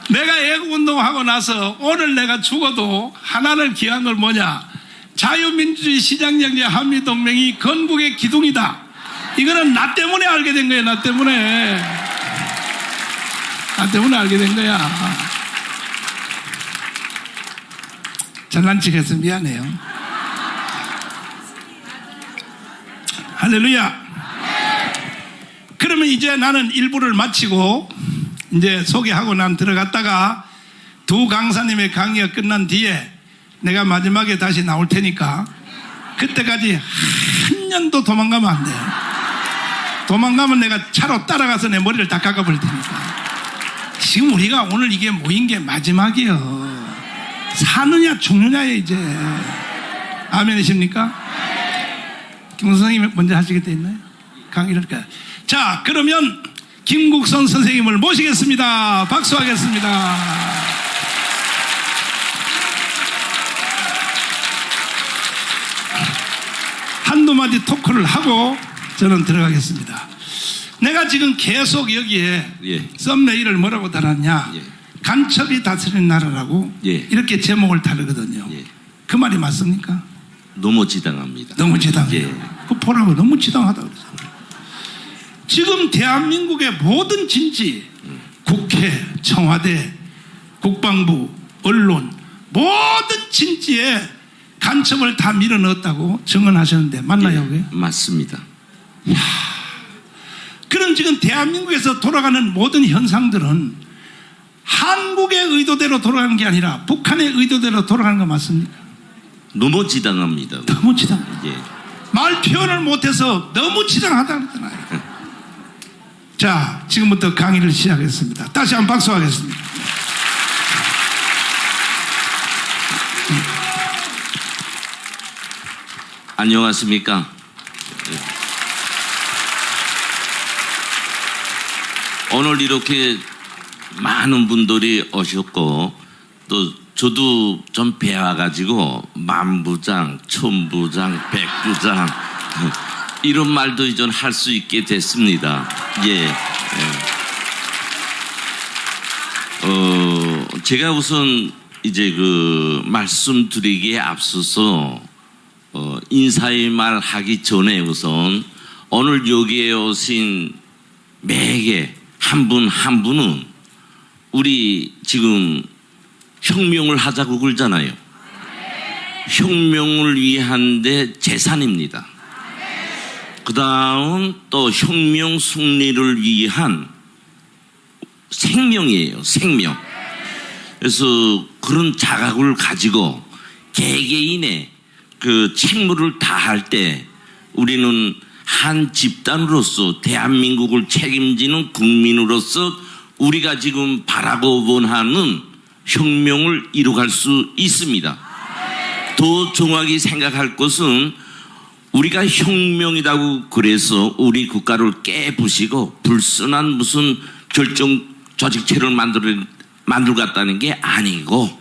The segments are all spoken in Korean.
내가 애국운동하고 나서 오늘 내가 죽어도 하나를 기한 걸 뭐냐? 자유민주주의 시장정제 한미동맹이 건국의 기둥이다. 이거는 나 때문에 알게 된 거야. 나 때문에 알게 된 거야. 잘난 척해서 미안해요. 할렐루야. 그러면 이제 나는 일부를 마치고 이제 소개하고 난 들어갔다가 두 강사님의 강의가 끝난 뒤에 내가 마지막에 다시 나올 테니까 그때까지 한 년도 도망가면 안 돼요. 도망가면 내가 차로 따라가서 내 머리를 다 깎아버릴 테니까. 지금 우리가 오늘 이게 모인 게 마지막이에요. 사느냐 죽느냐에 이제. 아멘이십니까? 김선생님이 먼저 하시게 돼 있나요? 강의를. 자, 그러면 김국선 선생님을 모시겠습니다. 박수하겠습니다. 한두 마디 토크를 하고 저는 들어가겠습니다. 내가 지금 계속 여기에 썸네일을 뭐라고 달았냐? 간첩이 다스리는 나라라고 이렇게 제목을 다르거든요. 그 말이 맞습니까? 너무 지당합니다. 너무 지당해요. 그 보라고 너무 지당하다고 그러잖아요. 지금 대한민국의 모든 진지, 국회, 청와대, 국방부, 언론, 모든 진지에 간첩을 다 밀어넣었다고 증언하셨는데 맞나요? 그게? 맞습니다. 이야, 그럼 지금 대한민국에서 돌아가는 모든 현상들은 한국의 의도대로 돌아가는 게 아니라 북한의 의도대로 돌아가는 거 맞습니까? 너무 지당합니다. 너무 지당해요. 말 표현을 못해서 너무 지당하다 그러잖아요. 자, 지금부터 강의를 시작했습니다. 다시 한번 박수하겠습니다. 안녕하십니까? 오늘 이렇게 많은 분들이 오셨고 또 저도 좀 배워가지고 만부장, 천부장, 백부장 이런 말도 이제 할 수 있게 됐습니다. 제가 우선 이제 그 말씀드리기에 앞서서 인사의 말 하기 전에 우선 오늘 여기에 오신 매개 한 분 한 분은 우리 지금 혁명을 하자고 그러잖아요. 혁명을 위한 데 재산입니다. 그 다음 또 혁명 승리를 위한 생명이에요. 생명. 그래서 그런 자각을 가지고 개개인의 그 책무를 다할 때 우리는 한 집단으로서 대한민국을 책임지는 국민으로서 우리가 지금 바라고 원하는 혁명을 이루어갈 수 있습니다. 더 정확히 생각할 것은 우리가 혁명이라고 그래서 우리 국가를 깨부시고 불순한 무슨 결정 조직체를 만들었다는 게 아니고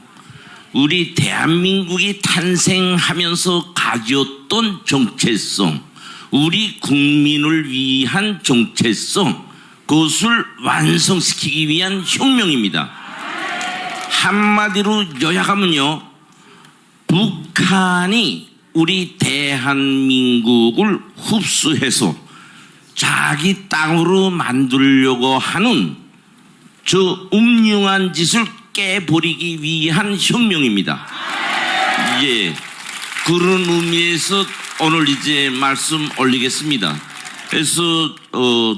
우리 대한민국이 탄생하면서 가졌던 정체성, 우리 국민을 위한 정체성, 그것을 완성시키기 위한 혁명입니다. 한마디로 요약하면요, 북한이 우리 대한민국을 흡수해서 자기 땅으로 만들려고 하는 저 음흉한 짓을 깨버리기 위한 혁명입니다. 그런 의미에서 오늘 이제 말씀 올리겠습니다. 그래서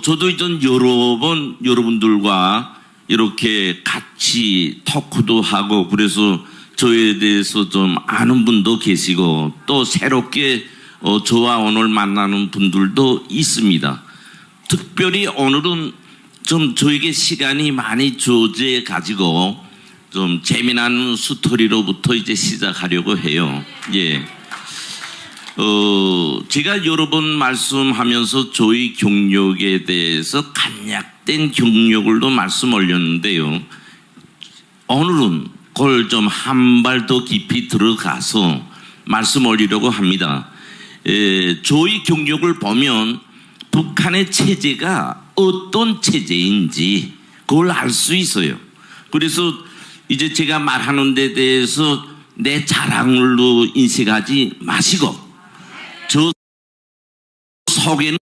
저도 이제 여러 번 여러분들과 이렇게 같이 토크도 하고 그래서 저에 대해서 좀 아는 분도 계시고 또 새롭게 저와 오늘 만나는 분들도 있습니다. 특별히 오늘은 좀 저에게 시간이 많이 주어져 가지고 좀 재미난 스토리로부터 이제 시작하려고 해요. 제가 여러 번 말씀하면서 저희 경력에 대해서 간략된 경력을도 말씀 올렸는데요. 오늘은 그걸 좀 한 발 더 깊이 들어가서 말씀 올리려고 합니다. 저희 경력을 보면 북한의 체제가 어떤 체제인지 그걸 알 수 있어요. 그래서 이제 제가 말하는 데 대해서 내 자랑으로 인식하지 마시고 저 속에는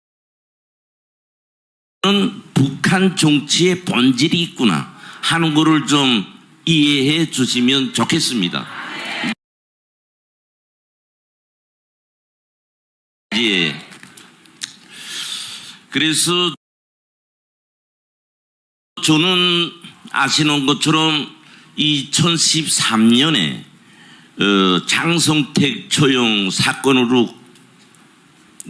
북한 정치의 본질이 있구나 하는 거를 좀 이해해 주시면 좋겠습니다. 예. 그래서 저는 아시는 것처럼 2013년에 장성택 처형 사건으로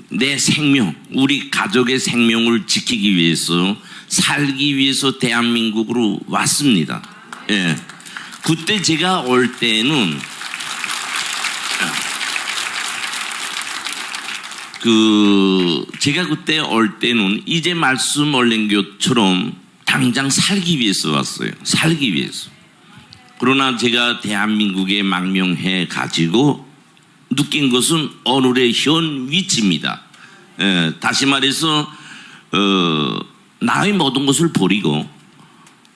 내 생명, 우리 가족의 생명을 지키기 위해서 살기 위해서 대한민국으로 왔습니다. 예. 그때 제가 올 때는 제가 그때 올 때는 이제 말씀 올린 것처럼 당장 살기 위해서 왔어요. 살기 위해서. 그러나 제가 대한민국에 망명해 가지고 느낀 것은 오늘의 현 위치입니다. 다시 말해서 나의 모든 것을 버리고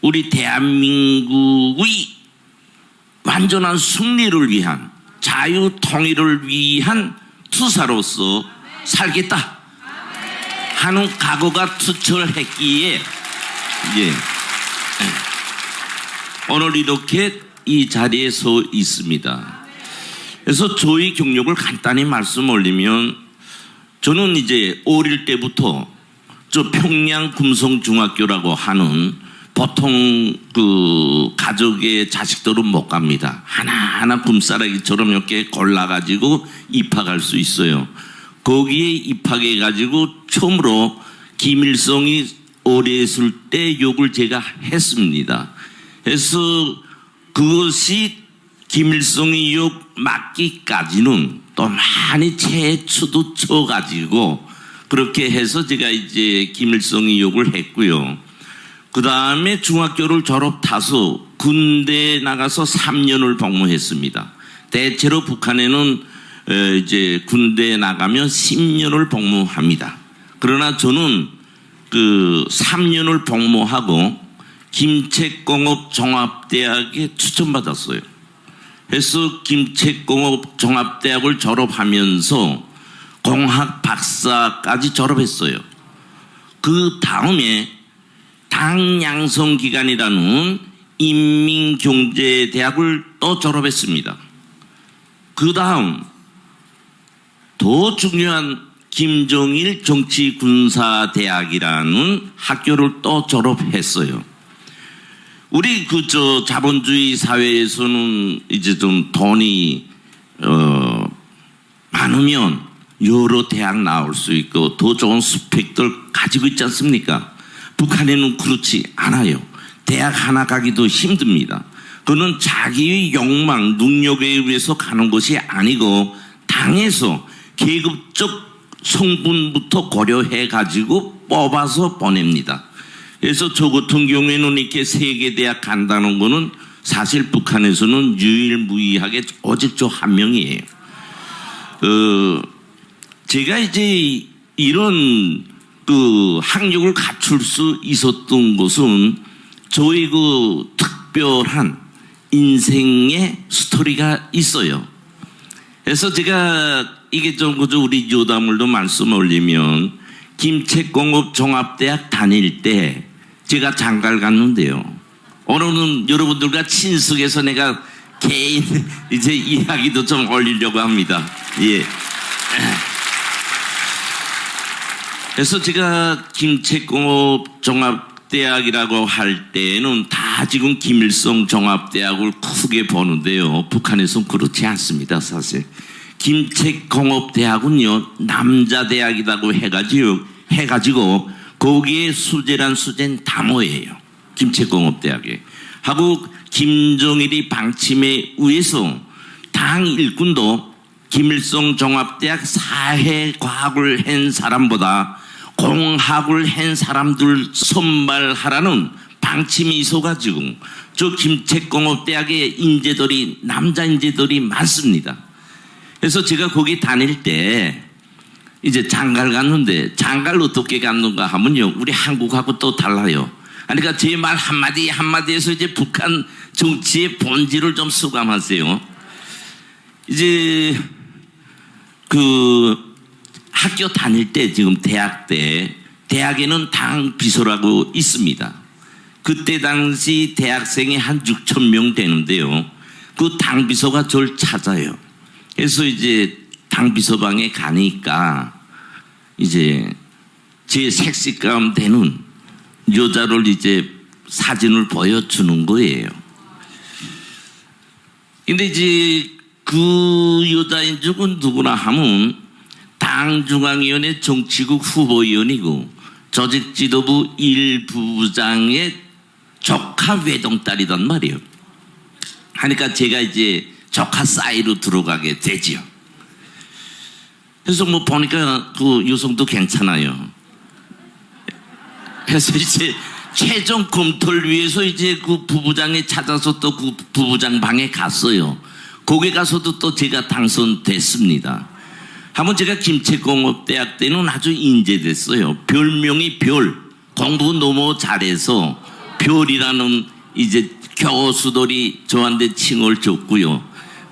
우리 대한민국의 완전한 승리를 위한 자유 통일을 위한 투사로서 살겠다 하는 각오가 투철했기에 오늘 이렇게 이 자리에 서 있습니다. 그래서 저희 경력을 간단히 말씀 올리면 저는 이제 어릴 때부터 저 평양 금성중학교라고 하는 보통 그 가족의 자식들은 못 갑니다. 하나하나 금싸라기처럼 이렇게 골라가지고 입학할 수 있어요. 거기에 입학해가지고 처음으로 김일성이 어렸을 때 욕을 제가 했습니다. 그래서 그것이 김일성이 욕 맞기까지는 또 많이 채추도 쳐가지고 그렇게 해서 제가 이제 김일성이 욕을 했고요. 그 다음에 중학교를 졸업해서 군대에 나가서 3년을 복무했습니다. 대체로 북한에는 이제 군대에 나가면 10년을 복무합니다. 그러나 저는 그 3년을 복무하고 김책공업종합대학에 추천받았어요. 그래서 김책공업종합대학을 졸업하면서 공학 박사까지 졸업했어요. 그 다음에 당양성기관이라는 인민경제대학을 또 졸업했습니다. 그 다음 더 중요한 김정일 정치군사대학이라는 학교를 또 졸업했어요. 우리 자본주의 사회에서는 이제 좀 돈이 많으면 여러 대학 나올 수 있고 더 좋은 스펙들 가지고 있지 않습니까? 북한에는 그렇지 않아요. 대학 하나 가기도 힘듭니다. 그는 자기의 욕망, 능력에 의해서 가는 것이 아니고 당에서 계급적 성분부터 고려해 가지고 뽑아서 보냅니다. 그래서 저 같은 경우에는 이렇게 세계대학 간다는 거는 사실 북한에서는 유일무이하게 오직 저 한 명이에요. 제가 이제 이런 그 학력을 갖출 수 있었던 것은 저희 그 특별한 인생의 스토리가 있어요. 그래서 제가 이게 좀 그저 우리 요담을도 말씀 올리면 김책공업종합대학 다닐 때 제가 장가를 갔는데요. 오늘은 여러분들과 친석해서 내가 개인 이제 이야기도 좀 올리려고 합니다. 예. 그래서 제가 김책공업종합대학이라고 할 때는 다 지금 김일성 종합대학을 크게 보는데요. 북한에서는 그렇지 않습니다, 사실. 김책공업대학은요, 남자대학이라고 해가지고 거기에 수재란 수재는 담어예요. 김책공업대학에. 하고 김정일이 방침에 의해서 당 일꾼도 김일성 종합대학 사회과학을 한 사람보다 공학을 한 사람들 선발하라는 방침이 있어가지고 저 김책공업대학에 인재들이 남자 인재들이 많습니다. 그래서 제가 거기 다닐 때 이제 장가를 갔는데 장가를 어떻게 갔는가 하면요, 우리 한국하고 또 달라요. 그러니까 제 말 한마디 한마디에서 이제 북한 정치의 본질을 좀 수감하세요. 이제 그 학교 다닐 때, 지금 대학 때, 대학에는 당 비서라고 있습니다. 그때 당시 대학생이 한 6천 명 되는데요. 그 당 비서가 저를 찾아요. 그래서 이제 당 비서방에 가니까 이제 제 색시감 되는 여자를 이제 사진을 보여주는 거예요. 근데 이제 그 여자인 적은 누구나 하면 당중앙위원회 정치국 후보위원이고 조직지도부 1부장의 조카 외동딸이단 말이에요. 하니까 제가 이제 조카 사이로 들어가게 되지요. 그래서 뭐 보니까 그 여성도 괜찮아요. 그래서 이제 최종 검토를 위해서 이제 그 부부장이 찾아서 또 그 부부장 방에 갔어요. 거기 가서도 또 제가 당선됐습니다. 한번 제가 김책공업대학 때는 아주 인재됐어요. 별명이 별, 공부 너무 잘해서 별이라는 이제 교수들이 저한테 칭을 줬고요.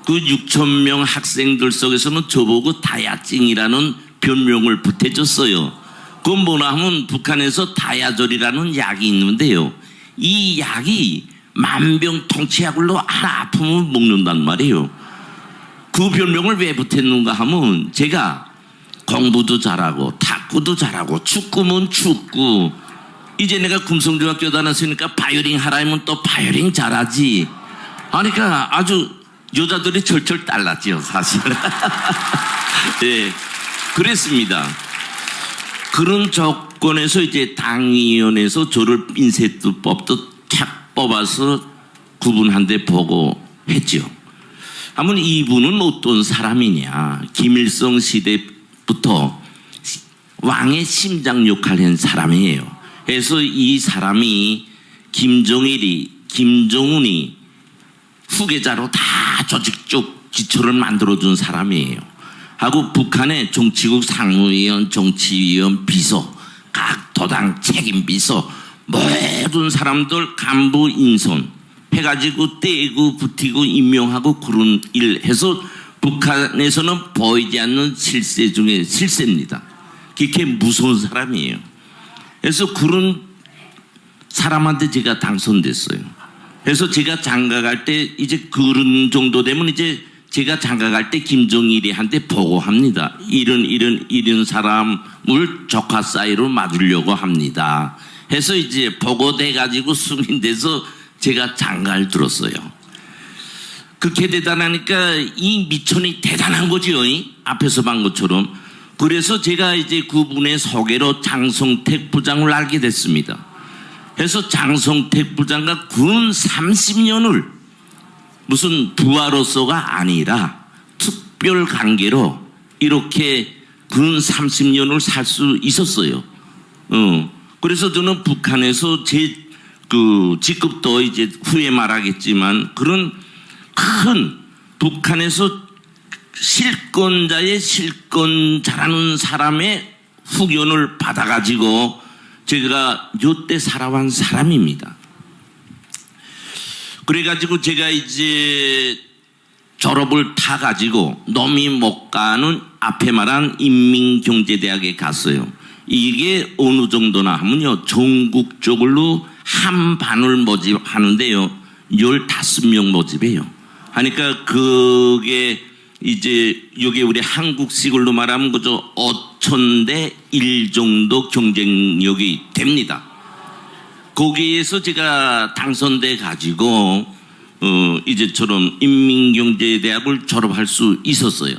그 6천 명 학생들 속에서는 저보고 다야찡이라는 별명을 붙여줬어요. 그건 뭐나 하면 북한에서 다야절이라는 약이 있는데요. 이 약이 만병통치약으로 하나 아프면 먹는단 말이에요. 그 별명을 왜 붙였는가 하면 제가 공부도 잘하고 탁구도 잘하고 축구면 축구, 이제 내가 금성중학교 다녔으니까 바이오링 하라 하면 또 바이오링 잘하지. 그러니까 아주 여자들이 철철 딸랐지요, 사실. 네, 그랬습니다. 그런 조건에서 이제 당위원회에서 저를 인쇄법도 탁 뽑아서 구분한 데 보고 했죠. 한번 이분은 어떤 사람이냐. 김일성 시대부터 왕의 심장 역할을 한 사람이에요. 그래서 이 사람이 김정은이 후계자로 다 조직적 기초를 만들어준 사람이에요. 하고 북한의 정치국 상무위원, 정치위원, 비서, 각 도당 책임비서 모든 사람들 간부 인선 해가지고 떼고 붙이고 임명하고 그런 일 해서 북한에서는 보이지 않는 실세 중에 실세입니다. 그렇게 무서운 사람이에요. 그래서 그런 사람한테 제가 당선됐어요. 그래서 제가 장가갈 때 이제 그런 정도 되면 이제 제가 장가갈 때 김정일이한테 보고합니다. 이런 사람을 조카 사이로 맞으려고 합니다. 해서 이제 보고돼가지고 승인돼서 제가 장가를 들었어요. 그렇게 대단하니까 이 미천이 대단한 거지요. 앞에서 본 것처럼. 그래서 제가 이제 그분의 소개로 장성택 부장을 알게 됐습니다. 그래서 장성택 부장과 근 30년을 무슨 부하로서가 아니라 특별 관계로 이렇게 근 30년을 살 수 있었어요. 그래서 저는 북한에서 제 그 직급도 이제 후에 말하겠지만 그런 큰 북한에서 실권자의 실권 잘하는 사람의 후견을 받아가지고 제가 요때 살아온 사람입니다. 그래가지고 제가 이제 졸업을 타가지고 놈이 못 가는 앞에 말한 인민경제대학에 갔어요. 이게 어느 정도나 하면요, 전국적으로 한 반을 모집하는데요, 15명 모집해요. 하니까 그게 이제 여기 우리 한국식으로 말하면 그저 5,000대 1 정도 경쟁력이 됩니다. 거기에서 제가 당선돼 가지고 이제처럼 인민경제대학을 졸업할 수 있었어요.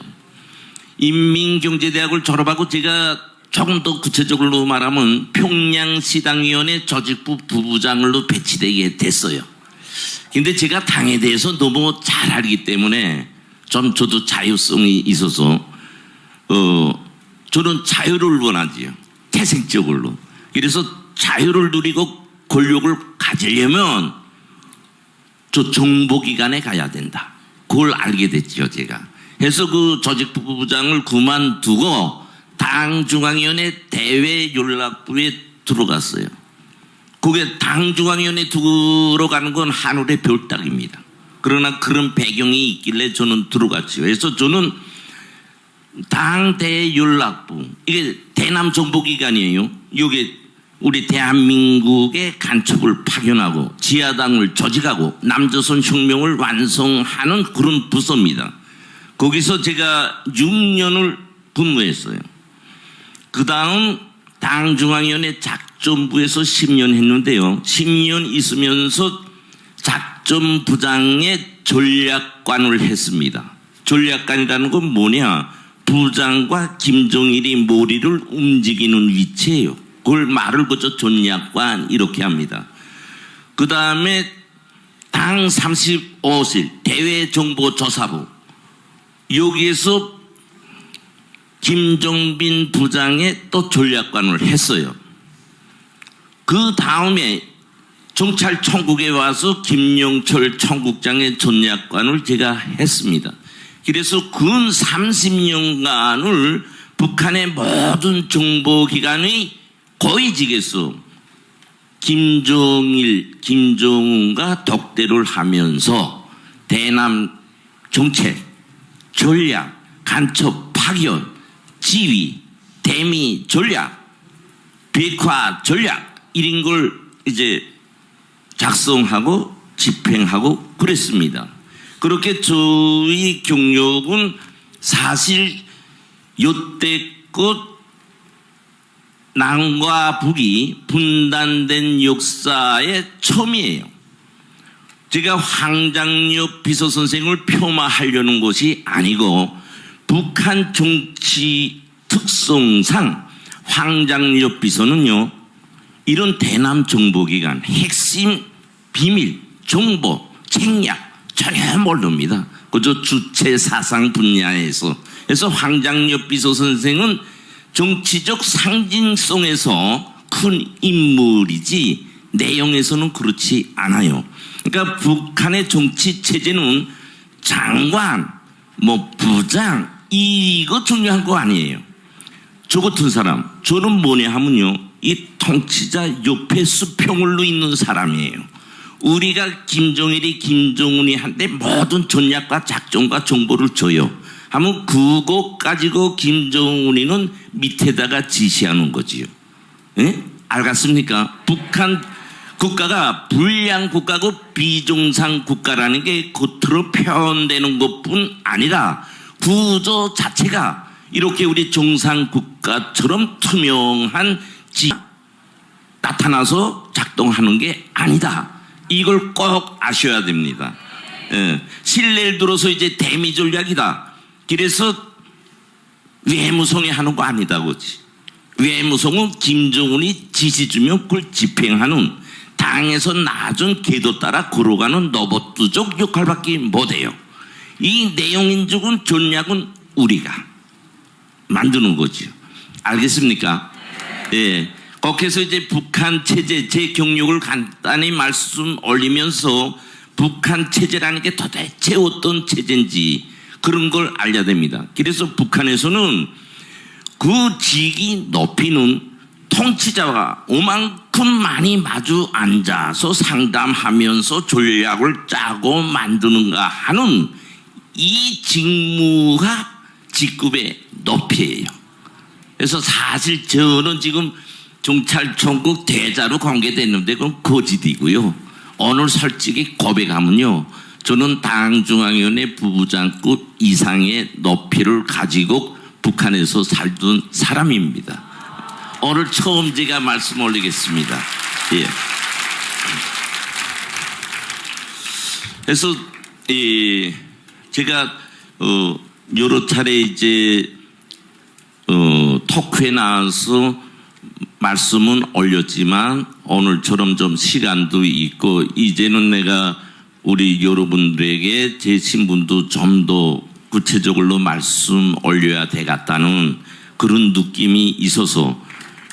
인민경제대학을 졸업하고 제가 조금 더 구체적으로 말하면 평양시당위원회 조직부 부부장으로 배치되게 됐어요. 근데 제가 당에 대해서 너무 잘 알기 때문에 좀 저도 자유성이 있어서 저는 자유를 원하지요. 태생적으로. 그래서 자유를 누리고 권력을 가지려면 저 정보기관에 가야 된다. 그걸 알게 됐죠, 제가. 그래서 그 조직부부장을 그만두고 당중앙위원회 대외연락부에 들어갔어요. 그게 당중앙위원회 들어가는 건 하늘의 별 따기입니다. 그러나 그런 배경이 있길래 저는 들어갔죠. 그래서 저는 당 대연락부, 이게 대남 정보기관이에요. 이게 우리 대한민국의 간첩을 파견하고 지하당을 조직하고 남조선 혁명을 완성하는 그런 부서입니다. 거기서 제가 6년을 근무했어요. 그 다음 당중앙위원회 작전부에서 10년 했는데요. 10년 있으면서 작전부장의 전략관을 했습니다. 전략관이라는 건 뭐냐? 부장과 김정일이 머리를 움직이는 위치예요. 그걸 말을 그저 전략관 이렇게 합니다. 그 다음에 당 35실 대외정보조사부, 여기에서 김정빈 부장의 또 전략관을 했어요. 그 다음에 정찰청국에 와서 김영철 청국장의 전략관을 제가 했습니다. 그래서 근 30년간을 북한의 모든 정보기관의 고위직에서 김정일, 김정은과 덕대를 하면서 대남 정책, 전략, 간첩, 파견, 지휘, 대미 전략, 비핵화 전략 이런 걸 이제 작성하고 집행하고 그랬습니다. 그렇게 저희 경력은 사실 여태껏 남과 북이 분단된 역사의 처음이에요. 제가 황장엽 비서선생을 폄하하려는 것이 아니고 북한 정치 특성상 황장엽 비서는요, 이런 대남 정보기관 핵심 비밀 정보 책략 전혀 모릅니다. 그저 주체 사상 분야에서. 그래서 황장엽 비서선생은 정치적 상징성에서 큰 인물이지 내용에서는 그렇지 않아요. 그러니까 북한의 정치 체제는 장관, 부장 이거 중요한 거 아니에요. 저 같은 사람, 저는 뭐냐 하면요, 이 통치자 옆에 수평을로 있는 사람이에요. 우리가 김정일이 김정은이 한테 모든 전략과 작전과 정보를 줘요. 하면 그거 가지고 김정은이는 밑에다가 지시하는 거지요. 예? 알겠습니까? 북한 국가가 불량 국가고 비정상 국가라는 게 겉으로 표현되는 것뿐 아니라 구조 자체가 이렇게 우리 정상 국가처럼 투명한 나타나서 작동하는 게 아니다. 이걸 꼭 아셔야 됩니다. 예. 신뢰를 들어서 이제 대미 전략이다. 그래서 외무성이 하는 거 아니다, 그지? 외무성은 김정은이 지시 주면 그걸 집행하는 당에서 낮은 궤도 따라 걸어가는 로봇족 역할밖에 못해요. 이 내용인적인 전략은 우리가 만드는 거죠. 알겠습니까? 예. 거기서 이제 북한 체제, 제 경력을 간단히 말씀 올리면서 북한 체제라는 게 도대체 어떤 체제인지 그런 걸 알려야 됩니다. 그래서 북한에서는 그 직위 높이는 통치자와 오만큼 많이 마주 앉아서 상담하면서 전략을 짜고 만드는가 하는 이 직무가 직급의 높이예요. 그래서 사실 저는 지금 정찰총국 대자로 공개됐는데 그건 거짓이고요. 오늘 솔직히 고백하면요, 저는 당중앙위원회 부부장급 이상의 높이를 가지고 북한에서 살던 사람입니다. 오늘 처음 제가 말씀 올리겠습니다. 예. 그래서 제가 여러 차례 이제 토크에 나와서 말씀은 올렸지만 오늘처럼 좀 시간도 있고 이제는 내가 우리 여러분들에게 제 신분도 좀 더 구체적으로 말씀 올려야 되겠다는 그런 느낌이 있어서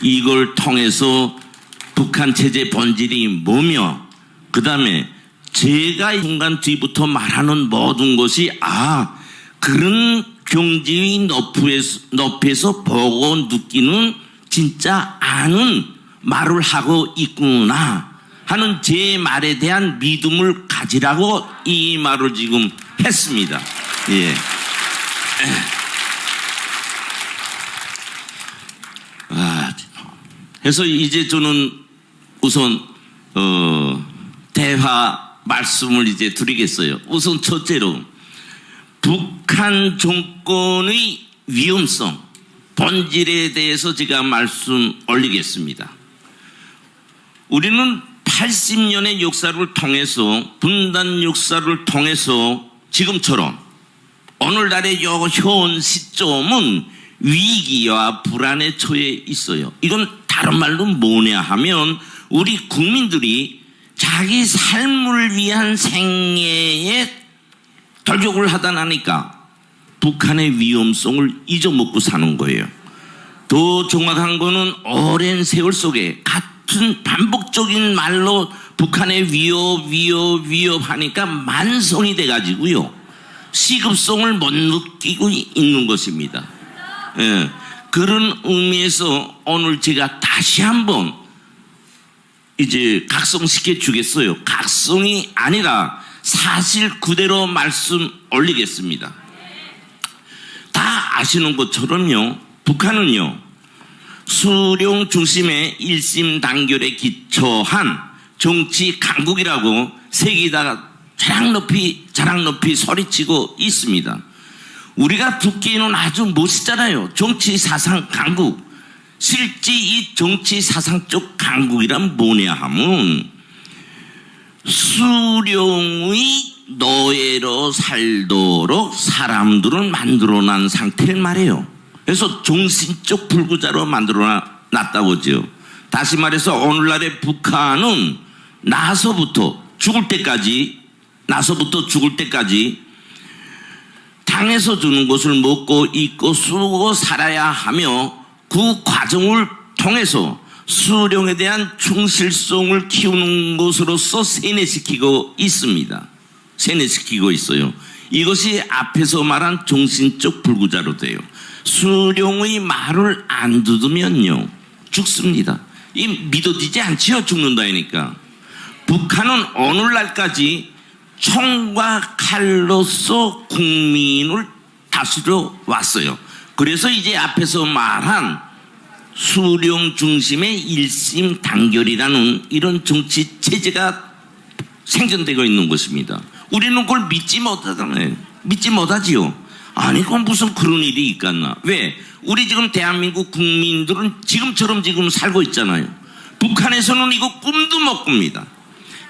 이걸 통해서 북한 체제 본질이 뭐며 그 다음에 제가 이 순간 뒤부터 말하는 모든 것이 그런 경지의 높이에서 보고 느끼는 진짜 아는 말을 하고 있구나 하는 제 말에 대한 믿음을 가지라고 이 말을 지금 했습니다. 예. 그래서 이제 저는 우선 대화 말씀을 이제 드리겠어요. 우선 첫째로 북한 정권의 위험성, 본질에 대해서 제가 말씀 올리겠습니다. 우리는 80년의 역사를 통해서, 분단 역사를 통해서 지금처럼 오늘날의 현 시점은 위기와 불안에 처해 있어요. 이건 다른 말로 뭐냐 하면 우리 국민들이 자기 삶을 위한 생애에 돌격을 하다 나니까 북한의 위험성을 잊어먹고 사는 거예요. 더 정확한 거는 오랜 세월 속에 같은 반복적인 말로 북한의 위협 하니까 만성이 돼가지고요. 시급성을 못 느끼고 있는 것입니다. 예, 그런 의미에서 오늘 제가 다시 한번 이제 각성시켜 주겠어요. 각성이 아니라 사실 그대로 말씀 올리겠습니다. 다 아시는 것처럼요, 북한은요, 수령 중심의 일심단결에 기초한 정치 강국이라고 세계에다가 자랑 높이 소리치고 있습니다. 우리가 듣기에는 아주 멋있잖아요. 정치 사상 강국. 실제 이 정치 사상적 강국이란 뭐냐 하면 수령의 노예로 살도록 사람들을 만들어낸 상태를 말해요. 그래서 정신적 불구자로 만들어놨다고죠. 다시 말해서 오늘날의 북한은 나서부터 죽을 때까지 당에서 주는 것을 먹고 입고 쓰고 살아야 하며 그 과정을 통해서 수령에 대한 충실성을 키우는 것으로서 세뇌시키고 있습니다. 세뇌시키고 있어요. 이것이 앞에서 말한 정신적 불구자로 돼요. 수령의 말을 안 듣으면요, 죽습니다. 이 믿어지지 않지요, 죽는다니까. 북한은 오늘날까지 총과 칼로서 국민을 다스려 왔어요. 그래서 이제 앞에서 말한 수령 중심의 일심단결이라는 이런 정치 체제가 생존되고 있는 것입니다. 우리는 그걸 믿지 못하잖아요. 믿지 못하지요. 아니, 그건 무슨 그런 일이 있겠나. 왜? 우리 지금 대한민국 국민들은 지금처럼 지금 살고 있잖아요. 북한에서는 이거 꿈도 못 꿉니다.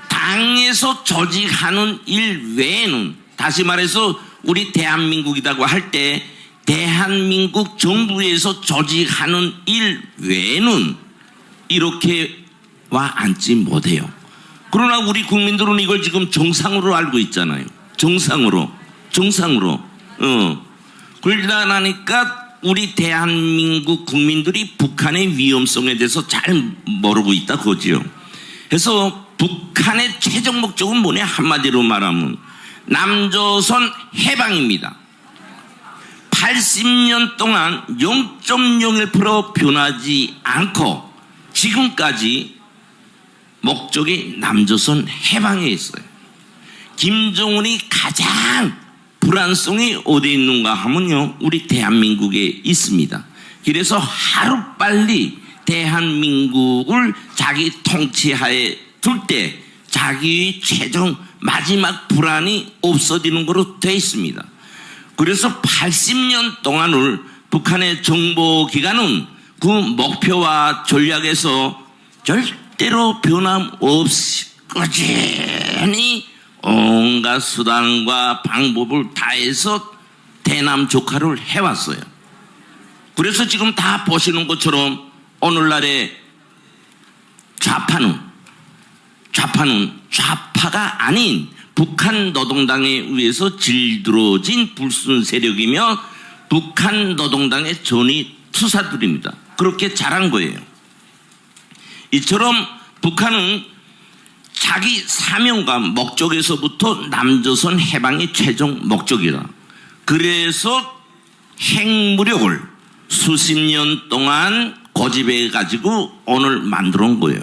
당에서 조직하는 일 외에는, 다시 말해서 우리 대한민국이라고 할 때 대한민국 정부에서 조직하는 일 외에는 이렇게 와 앉지 못해요. 그러나 우리 국민들은 이걸 지금 정상으로 알고 있잖아요. 정상으로. 그러다 나니까 우리 대한민국 국민들이 북한의 위험성에 대해서 잘 모르고 있다 그거지요. 그래서 북한의 최종 목적은 뭐냐? 한마디로 말하면 남조선 해방입니다. 80년 동안 0.01% 변하지 않고 지금까지 목적이 남조선 해방에 있어요. 김정은이 가장 불안성이 어디에 있는가 하면요, 우리 대한민국에 있습니다. 그래서 하루빨리 대한민국을 자기 통치하에 둘 때 자기의 최종 마지막 불안이 없어지는 것으로 되어 있습니다. 그래서 80년 동안을 북한의 정보기관은 그 목표와 전략에서 절대로 변함없이 꾸준히 온갖 수단과 방법을 다해서 대남 조카를 해왔어요. 그래서 지금 다 보시는 것처럼 오늘날의 좌파는 좌파가 아닌 북한 노동당에 의해서 질들어진 불순 세력이며 북한 노동당의 전위 투사들입니다. 그렇게 잘한 거예요. 이처럼 북한은 자기 사명과 목적에서부터 남조선 해방이 최종 목적이다. 그래서 핵무력을 수십 년 동안 고집해가지고 오늘 만들어 온 거예요.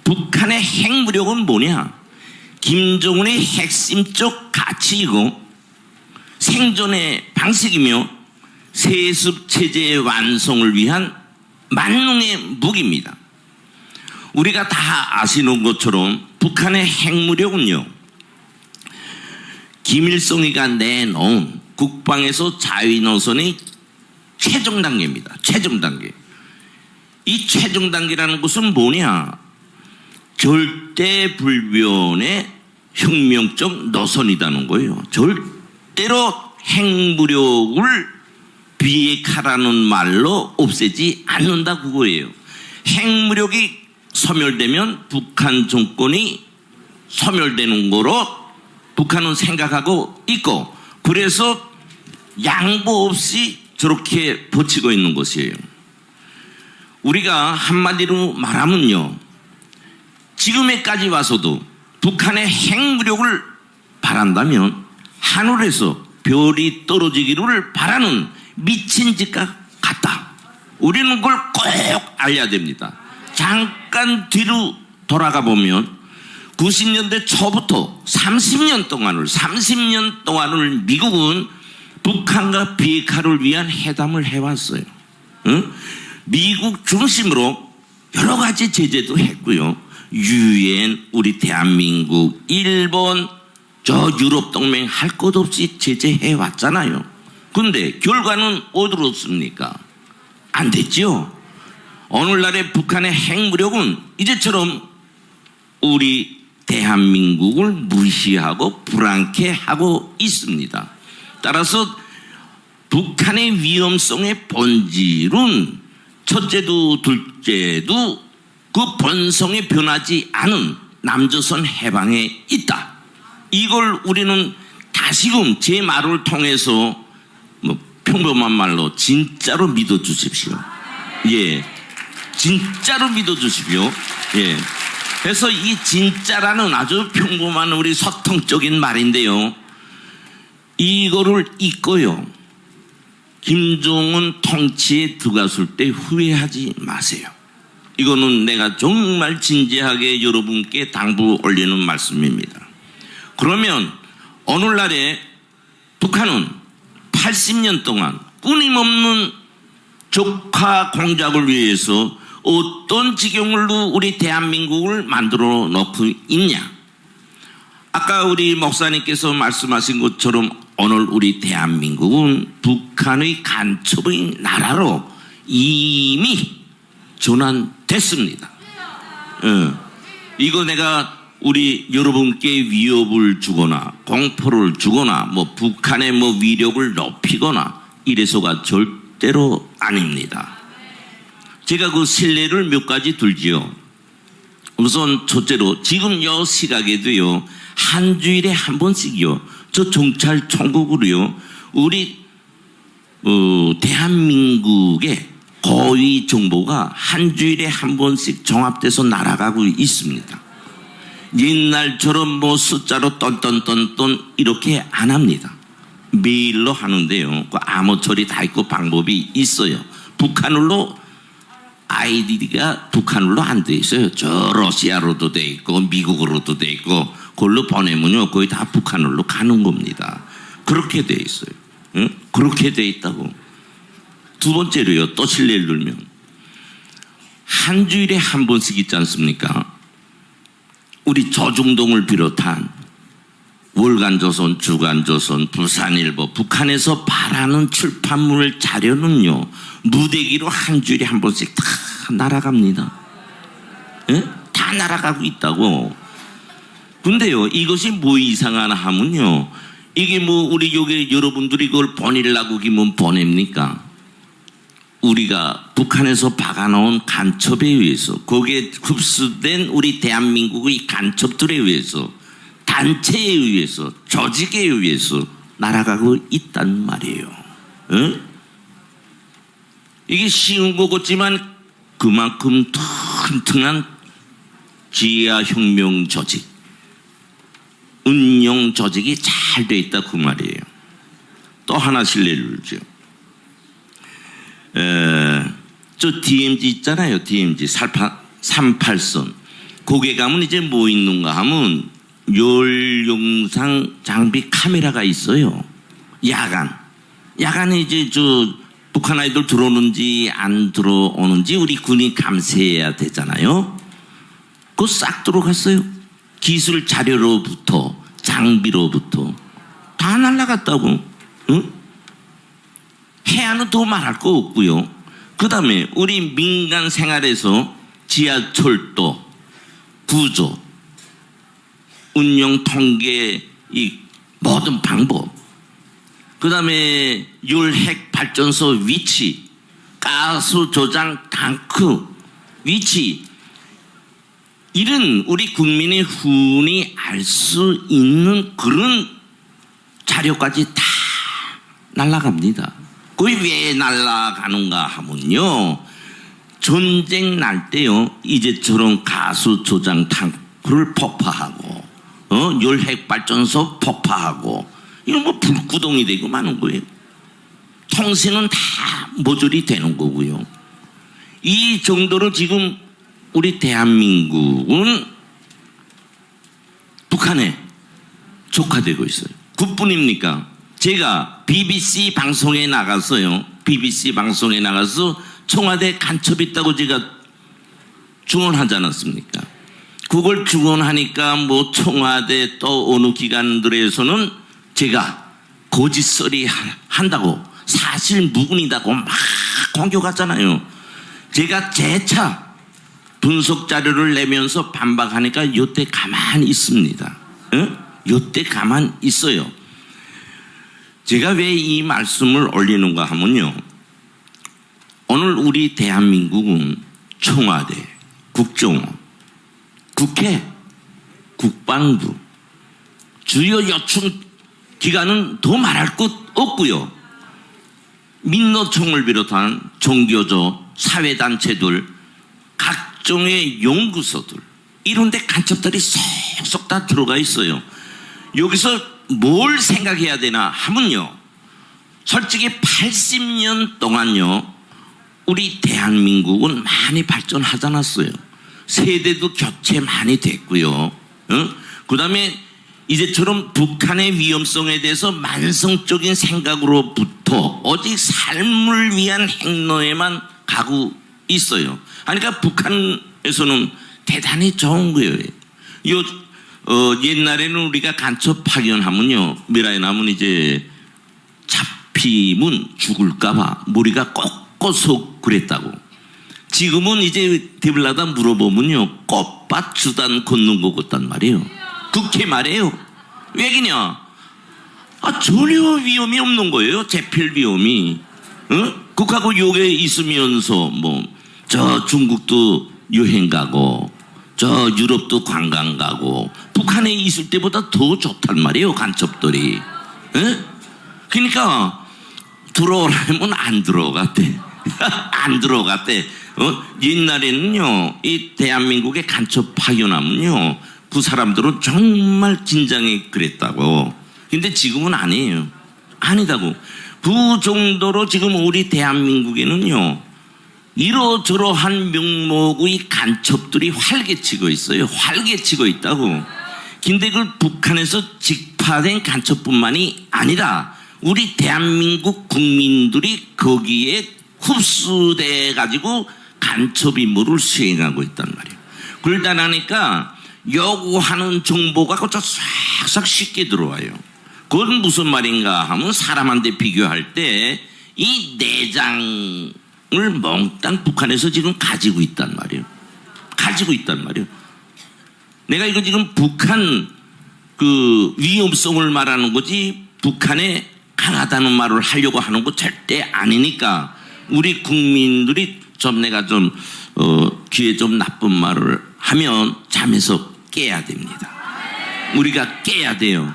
북한의 핵무력은 뭐냐? 김정은의 핵심적 가치이고 생존의 방식이며 세습 체제의 완성을 위한 만능의 무기입니다. 우리가 다 아시는 것처럼 북한의 핵무력은요, 김일성이가 내놓은 국방에서 자위 노선의 최종 단계입니다. 최종 단계. 이 최종 단계라는 것은 뭐냐? 절대 불변의 혁명적 노선이라는 거예요. 절대로 핵무력을 비핵화라는 말로 없애지 않는다 그거예요. 핵무력이 소멸되면 북한 정권이 소멸되는 거로 북한은 생각하고 있고, 그래서 양보 없이 저렇게 버티고 있는 것이에요. 우리가 한마디로 말하면요, 지금에까지 와서도 북한의 핵무력을 바란다면 하늘에서 별이 떨어지기를 바라는 미친 짓과 같다. 우리는 그걸 꼭 알아야 됩니다. 잠깐 뒤로 돌아가 보면 90년대 초부터 30년 동안을 미국은 북한과 비핵화를 위한 회담을 해왔어요. 응? 미국 중심으로 여러 가지 제재도 했고요. 유엔, 우리 대한민국, 일본, 저 유럽 동맹 할 것 없이 제재해 왔잖아요. 근데 결과는 어디로 씁니까? 안 됐죠. 오늘날의 북한의 핵무력은 이제처럼 우리 대한민국을 무시하고 불안케하고 있습니다. 따라서 북한의 위험성의 본질은 첫째도 둘째도 그 본성이 변하지 않은 남조선 해방에 있다. 이걸 우리는 다시금 제 말을 통해서 평범한 말로 진짜로 믿어주십시오. 예, 진짜로 믿어주십시오. 예. 그래서 이 진짜라는 아주 평범한 우리 소통적인 말인데요, 이거를 잊고요, 김정은 통치에 들어갔을 때 후회하지 마세요. 이거는 내가 정말 진지하게 여러분께 당부 올리는 말씀입니다. 그러면 오늘날에 북한은 80년 동안 끊임없는 적화 공작을 위해서 어떤 지경으로 우리 대한민국을 만들어 놓고 있냐? 아까 우리 목사님께서 말씀하신 것처럼 오늘 우리 대한민국은 북한의 간첩의 나라로 이미 전환됐습니다. 이거 내가 우리 여러분께 위협을 주거나 공포를 주거나 북한의 위력을 높이거나 이래서가 절대로 아닙니다. 제가 그 신뢰를 몇 가지 들지요. 우선 첫째로 지금 요 시각에도요, 한 주일에 한 번씩이요, 저 정찰총국으로요, 우리 대한민국의 고위 정보가 한 주일에 한 번씩 종합돼서 날아가고 있습니다. 옛날처럼 숫자로 똔똔똔똔 이렇게 안 합니다. 메일로 하는데요, 그 암호 처리 다 있고 방법이 있어요. 북한으로 아이디가 북한으로 안 돼 있어요. 저 러시아로도 돼 있고 미국으로도 돼 있고, 그걸로 보내면요 거의 다 북한으로 가는 겁니다. 그렇게 돼 있어요. 응? 그렇게 돼 있다고. 두 번째로요, 또 신뢰를 들면 한 주일에 한 번씩 있지 않습니까? 우리 조중동을 비롯한 월간조선, 주간조선, 부산일보, 북한에서 발하는 출판물 자료는요, 무대기로 한 주일에 한 번씩 다 날아갑니다. 예? 다 날아가고 있다고. 근데요, 이것이 뭐 이상하나 하면요, 이게 우리 여기 여러분들이 그걸 보내려고 기면 보냅니까? 우리가 북한에서 박아놓은 간첩에 의해서, 거기에 흡수된 우리 대한민국의 간첩들에 의해서, 단체에 의해서, 조직에 의해서 날아가고 있단 말이에요. 응? 이게 쉬운 거 같지만 그만큼 튼튼한 지하혁명 조직, 운영 조직이 잘 돼 있다 그 말이에요. 또 하나 신뢰를 주죠. 저 DMZ 있잖아요. DMZ 38선. 거기에 가면 이제 뭐 있는가 하면 열영상 장비 카메라가 있어요. 야간에 이제 저 북한 아이들 들어오는지 안 들어오는지 우리 군이 감시해야 되잖아요. 그거 싹 들어갔어요. 기술 자료로부터 장비로부터 다 날라갔다고. 응? 해안은 더 말할 거 없고요. 그 다음에 우리 민간 생활에서 지하철도 구조, 운영 통계 이 모든 방법, 그 다음에 열핵 발전소 위치, 가스 조장 탱크 위치, 이런 우리 국민의 흔히 알 수 있는 그런 자료까지 다 날아갑니다. 그게 왜 날아가는가 하면요, 전쟁 날 때요, 이제처럼 가스 조장 탱크를 폭파하고, 열핵 발전소 폭파하고, 이런 뭐 불구덩이 되고 마는 거예요. 통신은 다 모조리 되는 거고요. 이 정도로 지금 우리 대한민국은 북한에 족화되고 있어요. 그뿐입니까? 제가 BBC 방송에 나갔어요. BBC 방송에 나가서 청와대 간첩 있다고 제가 증언하지 않았습니까? 그걸 증언하니까 뭐 청와대 또 어느 기관들에서는 제가 거짓소리 한다고 사실 무근이다고 막 공격하잖아요. 제가 재차 분석 자료를 내면서 반박하니까 요때 가만히 있습니다. 요때 가만히 있어요. 제가 왜 이 말씀을 올리는가 하면요, 오늘 우리 대한민국은 청와대, 국정원, 국회, 국방부, 주요 요청 기관은 더 말할 것 없고요. 민노총을 비롯한 종교조, 사회단체들, 각종의 연구소들, 이런 데 간첩들이 쏙쏙 다 들어가 있어요. 여기서 뭘 생각해야 되나 하면요, 솔직히 80년 동안요, 우리 대한민국은 많이 발전하지 않았어요. 세대도 교체 많이 됐고요. 그 다음에 이제처럼 북한의 위험성에 대해서 만성적인 생각으로부터 오직 삶을 위한 행로에만 가고 있어요. 그러니까 북한에서는 대단히 좋은 거예요. 옛날에는 우리가 간첩 파견하면요, 미라에 나면 이제 잡히면 죽을까봐 머리가 꺾어서 그랬다고. 지금은 이제 데빌라다 물어보면요, 꽃밭 주단 걷는 것 같단 말이에요. 그렇게 말해요. 왜기냐? 전혀 위험이 없는 거예요. 재필 위험이. 그하고 요게 있으면서 저 중국도 여행 가고 저 유럽도 관광 가고 북한에 있을 때보다 더 좋단 말이에요, 간첩들이. 그러니까 들어오라면 안 들어갔대. 안 들어갔대. 옛날에는요, 이 대한민국에 간첩 파견하면요, 그 사람들은 정말 긴장이 그랬다고. 근데 지금은 아니에요. 아니다고. 그 정도로 지금 우리 대한민국에는요, 이러저러한 명목의 간첩들이 활개치고 있어요. 활개치고 있다고. 근데 그 북한에서 직파된 간첩뿐만이 아니라 우리 대한민국 국민들이 거기에 흡수돼 가지고 간첩 임무를 수행하고 있단 말이에요. 그러다 나니까 요구하는 정보가 그저 싹싹 쉽게 들어와요. 그건 무슨 말인가 하면 사람한테 비교할 때 이 내장을 몽땅 북한에서 지금 가지고 있단 말이에요. 가지고 있단 말이에요. 내가 이거 지금 북한 그 위험성을 말하는 거지 북한에 강하다는 말을 하려고 하는 거 절대 아니니까 우리 국민들이 좀 내가 좀 귀에 좀 나쁜 말을 하면 잠에서 깨야 됩니다. 우리가 깨야 돼요.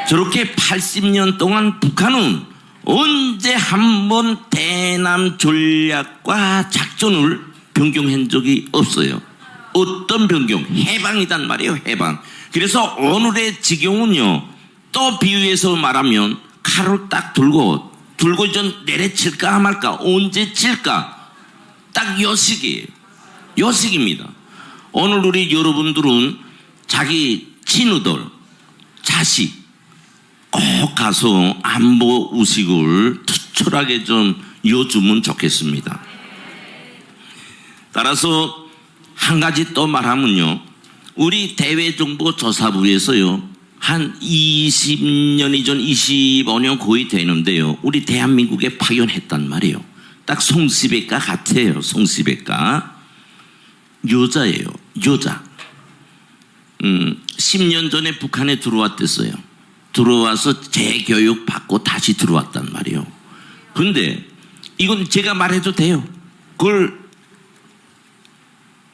저렇게 80년 동안 북한은 언제 한번 대남 전략과 작전을 변경한 적이 없어요. 어떤 변경? 해방이단 말이에요. 해방. 그래서 오늘의 지경은요, 또 비유해서 말하면 칼을 딱 들고 이제 내려칠까 말까, 언제 칠까, 딱 요식이에요. 요식입니다. 오늘 우리 여러분들은 자기 친구들, 자식 꼭 가서 안보 의식을 투철하게 좀 이어주면 좋겠습니다. 따라서 한 가지 또 말하면요, 우리 대외정보조사부에서요 한 20년이 전 25년 거의 되는데요, 우리 대한민국에 파견했단 말이에요. 딱 송시백과 같아요. 송시백과 여자예요. 여자. 10년 전에 북한에 들어왔댔어요. 들어와서 재교육 받고 다시 들어왔단 말이에요. 근데 이건 제가 말해도 돼요. 그걸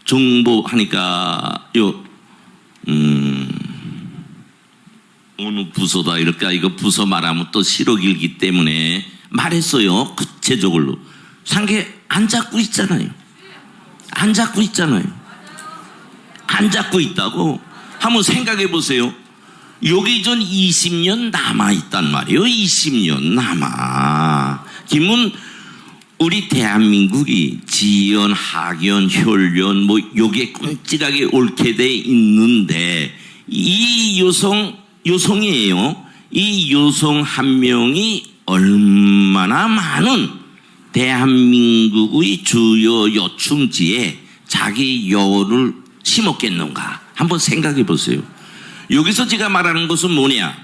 정보하니까 어느 부서다 이럴까, 이거 부서 말하면 또 싫어 길기 때문에 말했어요. 구체적으로. 상계 안 잡고 있잖아요. 안 잡고 있잖아요. 안 잡고 있다고. 한번 생각해 보세요. 여기 전 20년 남아있단 말이에요. 20년 남아. 김은 우리 대한민국이 지연, 학연, 혈연 뭐 요게 끔찍하게 옳게 돼 있는데, 이 여성이에요. 이 여성 한 명이 얼마나 많은 대한민국의 주요 요충지에 자기 여를 심었겠는가 한번 생각해 보세요. 여기서 제가 말하는 것은 뭐냐?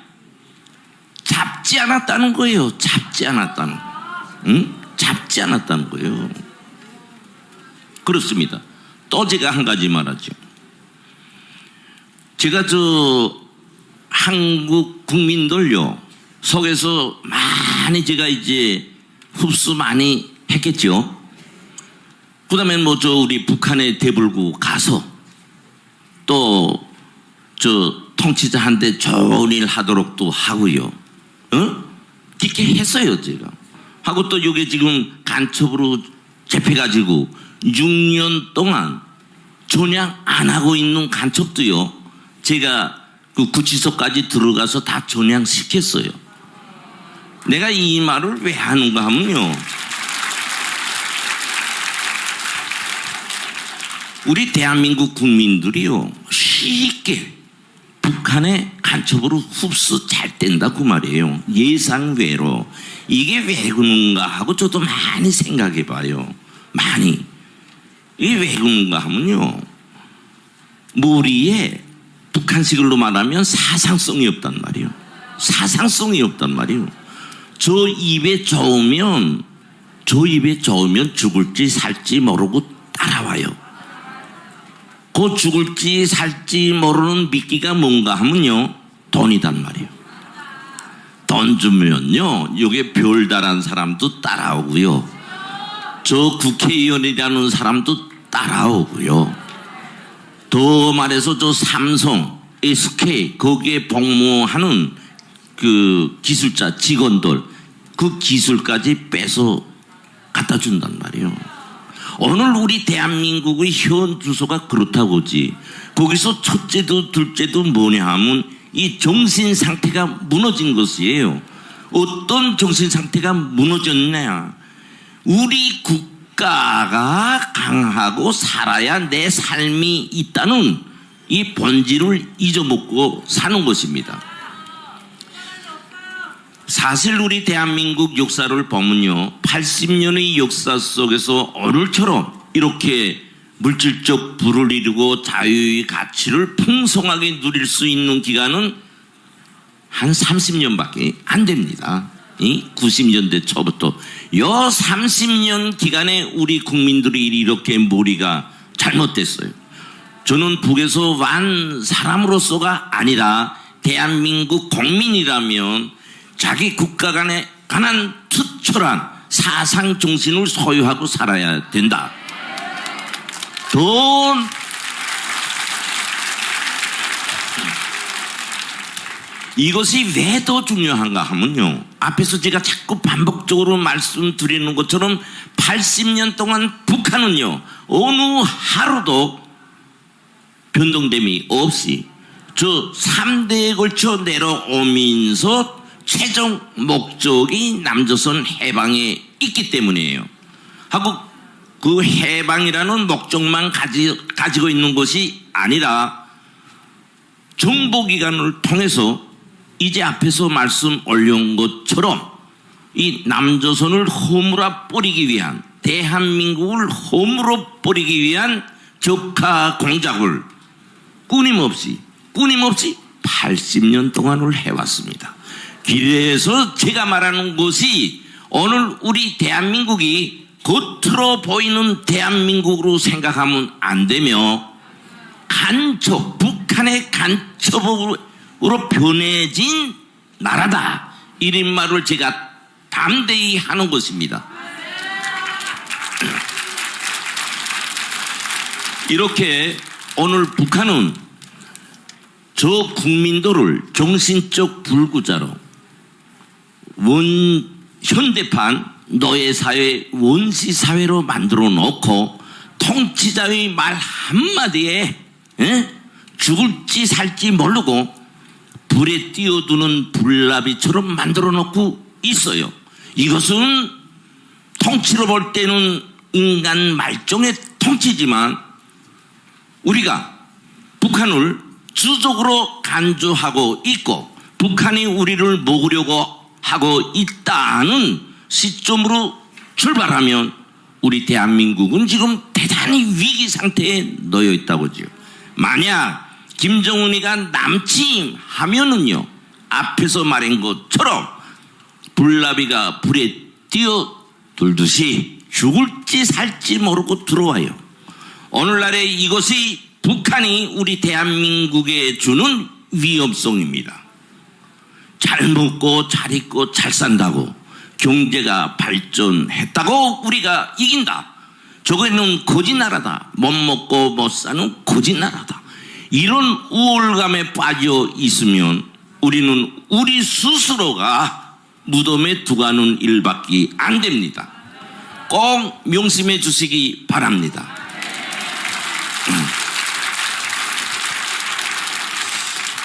잡지 않았다는 거예요. 잡지 않았다는 거. 응? 잡지 않았다는 거예요. 그렇습니다. 또 제가 한 가지 말하죠. 제가 한국 국민들요 속에서 많이 제가 이제 흡수 많이 했겠죠. 그 다음에 우리 북한에 대불고 가서 또 통치자한테 좋은 일 하도록 또 하고요. 깊게 했어요, 제가. 하고 또 이게 지금 간첩으로 잡혀가지고 6년 동안 전향 안 하고 있는 간첩도요, 제가 그 구치소까지 들어가서 다 전향시켰어요. 내가 이 말을 왜 하는가 하면요, 우리 대한민국 국민들이요 쉽게 북한의 간첩으로 흡수 잘 된다고 말이에요. 예상외로. 이게 왜 그런가 하고 저도 많이 생각해 봐요. 많이. 이게 왜 그런가 하면요, 머리에 북한식으로 말하면 사상성이 없단 말이에요. 사상성이 없단 말이에요. 저 입에 좋으면 죽을지 살지 모르고 따라와요. 그 죽을지 살지 모르는 미끼가 뭔가 하면요, 돈이단 말이에요. 돈 주면요, 여기에 별다른 사람도 따라오고요, 저 국회의원이라는 사람도 따라오고요, 더 말해서 저 삼성, SK 거기에 복무하는 그 기술자 직원들, 그 기술까지 빼서 갖다 준단 말이에요. 오늘 우리 대한민국의 현 주소가 그렇다고지. 거기서 첫째도 둘째도 뭐냐 하면 이 정신 상태가 무너진 것이에요. 어떤 정신 상태가 무너졌냐? 우리 국가가 강하고 살아야 내 삶이 있다는 이 본질을 잊어먹고 사는 것입니다. 사실 우리 대한민국 역사를 보면요, 80년의 역사 속에서 오늘처럼 이렇게 물질적 부를 이루고 자유의 가치를 풍성하게 누릴 수 있는 기간은 한 30년밖에 안 됩니다. 90년대 초부터 요 30년 기간에 우리 국민들이 이렇게 머리가 잘못됐어요. 저는 북에서 완 사람으로서가 아니라 대한민국 국민이라면 자기 국가 간에 관한 투철한 사상 정신을 소유하고 살아야 된다. 이것이 왜 더 중요한가 하면요, 앞에서 제가 자꾸 반복적으로 말씀드리는 것처럼 80년 동안 북한은요 어느 하루도 변동됨이 없이 저 3대에 걸쳐 내려오면서 최종 목적이 남조선 해방에 있기 때문이에요. 하고 그 해방이라는 목적만 가지고 있는 것이 아니라 정보기관을 통해서 이제 앞에서 말씀 올려온 것처럼 이 남조선을 허물어 버리기 위한, 대한민국을 허물어 버리기 위한 적화 공작을 끊임없이 80년 동안을 해왔습니다. 그래서 제가 말하는 것이 오늘 우리 대한민국이 겉으로 보이는 대한민국으로 생각하면 안 되며 간첩, 북한의 간첩으로 변해진 나라다, 이런 말을 제가 담대히 하는 것입니다. 이렇게 오늘 북한은 저 국민들을 정신적 불구자로 현대판 노예사회, 원시사회로 만들어 놓고 통치자의 말 한마디에 죽을지 살지 모르고 불에 띄워두는 불나비처럼 만들어 놓고 있어요. 이것은 통치로 볼 때는 인간 말종의 통치지만 우리가 북한을 주적으로 간주하고 있고 북한이 우리를 먹으려고 하고 있다는 시점으로 출발하면 우리 대한민국은 지금 대단히 위기 상태에 놓여 있다고죠. 만약 김정은이가 남침하면은요, 앞에서 말한 것처럼 불나비가 불에 뛰어들듯이 죽을지 살지 모르고 들어와요. 오늘날에 이것이 북한이 우리 대한민국에 주는 위험성입니다. 잘 먹고 잘 입고 잘 산다고, 경제가 발전했다고 우리가 이긴다, 저거는 거짓 나라다, 못 먹고 못 사는 거짓 나라다, 이런 우월감에 빠져 있으면 우리는 우리 스스로가 무덤에 두가는 일밖에 안 됩니다. 꼭 명심해 주시기 바랍니다.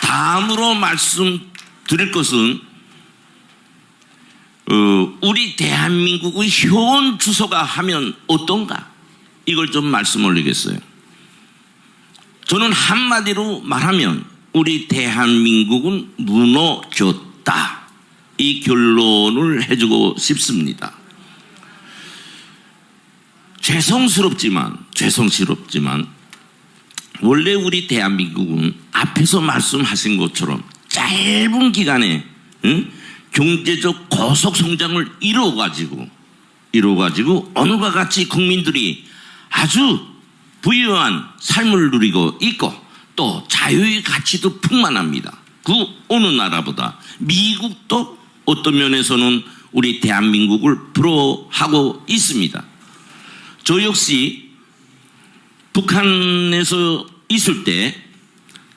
다음으로 말씀드릴 것은 우리 대한민국의 현 주소가 하면 어떤가, 이걸 좀 말씀 올리겠어요. 저는 한마디로 말하면 우리 대한민국은 무너졌다, 이 결론을 해주고 싶습니다. 죄송스럽지만 원래 우리 대한민국은 앞에서 말씀하신 것처럼 짧은 기간에 경제적 고속 성장을 이루어가지고 오늘과 같이 국민들이 아주 부유한 삶을 누리고 있고 또 자유의 가치도 풍만합니다. 그 어느 나라보다 미국도 어떤 면에서는 우리 대한민국을 부러워하고 있습니다. 저 역시 북한에서 있을 때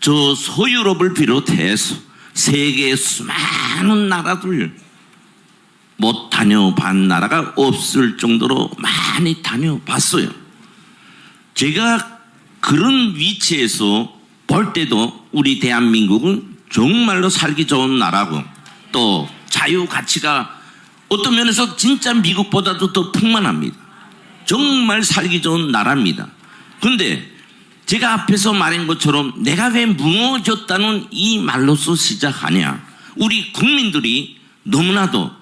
저 서유럽을 비롯해서 세계의 수많은 나라들 못 다녀본 나라가 없을 정도로 많이 다녀봤어요. 제가 그런 위치에서 볼 때도 우리 대한민국은 정말로 살기 좋은 나라고, 또 자유 가치가 어떤 면에서 진짜 미국보다도 더 풍만합니다. 정말 살기 좋은 나라입니다. 그런데 제가 앞에서 말한 것처럼 내가 왜 무너졌다는 이 말로서 시작하냐, 우리 국민들이 너무나도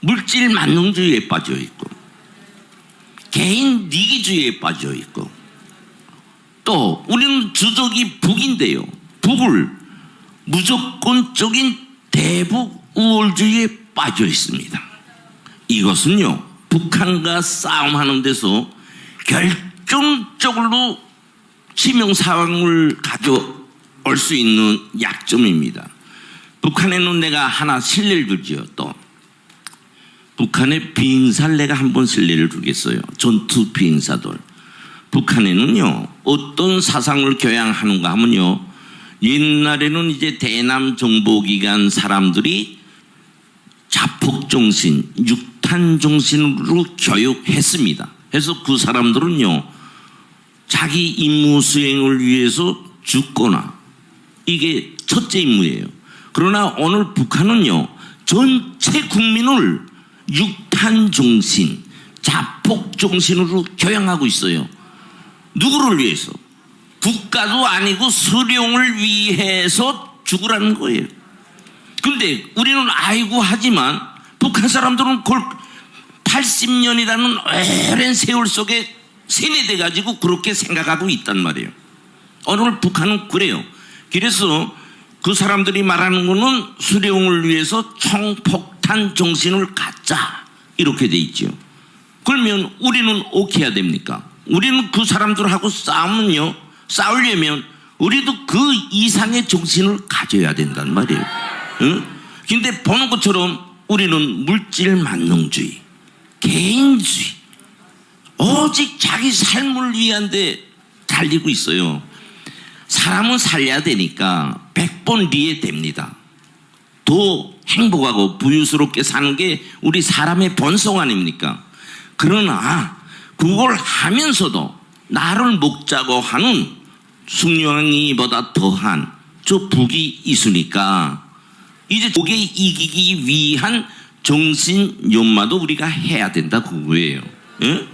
물질 만능주의에 빠져 있고 개인 이기주의에 빠져 있고, 또 우리는 주적이 북인데요, 북을 무조건적인 대북 우월주의에 빠져 있습니다. 이것은요, 북한과 싸움하는 데서 결정적으로 치명상황을 가져올 수 있는 약점입니다. 북한에는 내가 하나 실례를 주지요. 또 북한의 비행사를 내가 한번 실례를 주겠어요. 전투 비행사들. 북한에는요, 어떤 사상을 교양하는가 하면요, 옛날에는 이제 대남 정보기관 사람들이 자폭정신, 육탄정신으로 교육했습니다. 그래서 그 사람들은요, 자기 임무 수행을 위해서 죽거나, 이게 첫째 임무예요. 그러나 오늘 북한은요, 전체 국민을 육탄정신, 자폭 정신으로 교양하고 있어요. 누구를 위해서? 국가도 아니고 수령을 위해서 죽으라는 거예요. 근데 우리는 아이고 하지만 북한 사람들은 그걸 80년이라는 오랜 세월 속에 세뇌돼 가지고 그렇게 생각하고 있단 말이에요. 오늘 북한은 그래요. 그래서 그 사람들이 말하는 거는 수령을 위해서 총폭탄 정신을 갖자 이렇게 돼 있죠. 그러면 우리는 어떻게 해야 됩니까? 우리는 그 사람들하고 싸우려면 우리도 그 이상의 정신을 가져야 된단 말이에요. 응? 근데 보는 것처럼 우리는 물질 만능주의, 개인주의, 오직 자기 삶을 위한 데 달리고 있어요. 사람은 살려야 되니까 100번 리에 됩니다. 더 행복하고 부유스럽게 사는 게 우리 사람의 본성 아닙니까? 그러나 그걸 하면서도 나를 먹자고 하는 숭령이보다 더한 저 북이 있으니까 이제 북에 이기기 위한 정신연마도 우리가 해야 된다 그거예요. 예?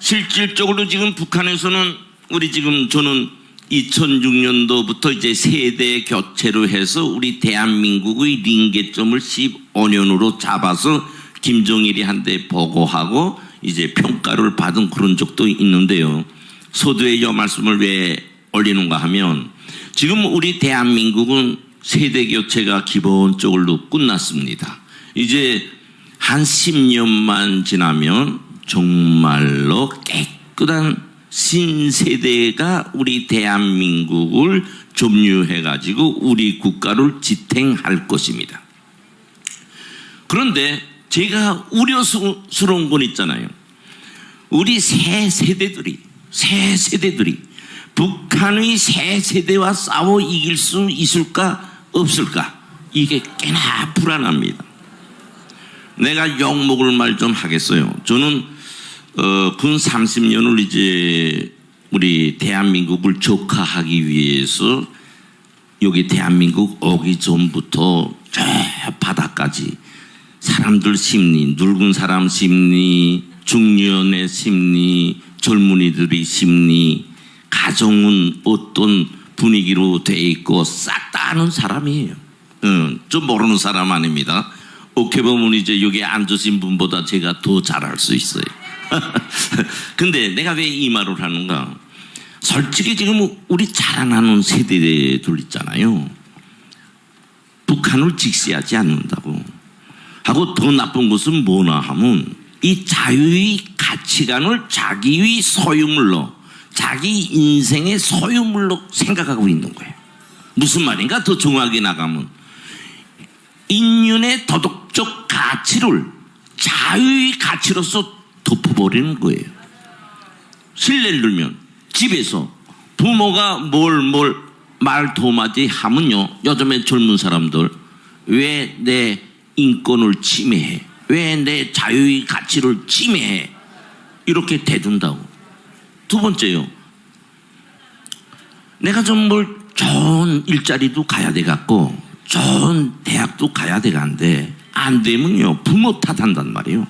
실질적으로 지금 북한에서는 우리 지금 저는 2006년도부터 이제 세대 교체로 해서 우리 대한민국의臨界점을 15년으로 잡아서 김정일이 한테 보고하고 이제 평가를 받은 그런 적도 있는데요. 서두에 이 말씀을 왜 올리는가 하면 지금 우리 대한민국은 세대 교체가 기본적으로 끝났습니다. 이제 한 10년만 지나면 정말로 깨끗한 신세대가 우리 대한민국을 점유해가지고 우리 국가를 지탱할 것입니다. 그런데 제가 우려스러운 건 있잖아요. 우리 새 세대들이 북한의 새 세대와 싸워 이길 수 있을까 없을까 이게 꽤나 불안합니다. 내가 욕먹을 말 좀 하겠어요. 저는 근 30년을 이제 우리 대한민국을 적화하기 위해서 여기 대한민국 오기 전부터 저 바다까지 사람들 심리, 늙은 사람 심리, 중년의 심리, 젊은이들의 심리, 가정은 어떤 분위기로 돼 있고 싹 다 아는 사람이에요. 좀 모르는 사람 아닙니다. 어떻게 보면 이제 여기 앉으신 분보다 제가 더 잘할 수 있어요. 근데 내가 왜 이 말을 하는가? 솔직히 지금 우리 자라나는 세대들 있잖아요. 북한을 직시하지 않는다고 하고 더 나쁜 것은 뭐나 하면 이 자유의 가치관을 자기의 소유물로 자기 인생의 소유물로 생각하고 있는 거예요. 무슨 말인가? 더 정확하게 나가면 인륜의 도덕적 가치를 자유의 가치로서 덮어버리는 거예요. 실례를 들면 집에서 부모가 뭘 말도마지 하면요, 요즘에 젊은 사람들 왜 내 인권을 침해해, 왜 내 자유의 가치를 침해해 이렇게 대둔다고. 두 번째요, 내가 좀 좋은 일자리도 가야 돼갖고 좋은 대학도 가야 돼가는데 안 되면요 부모 탓한단 말이에요.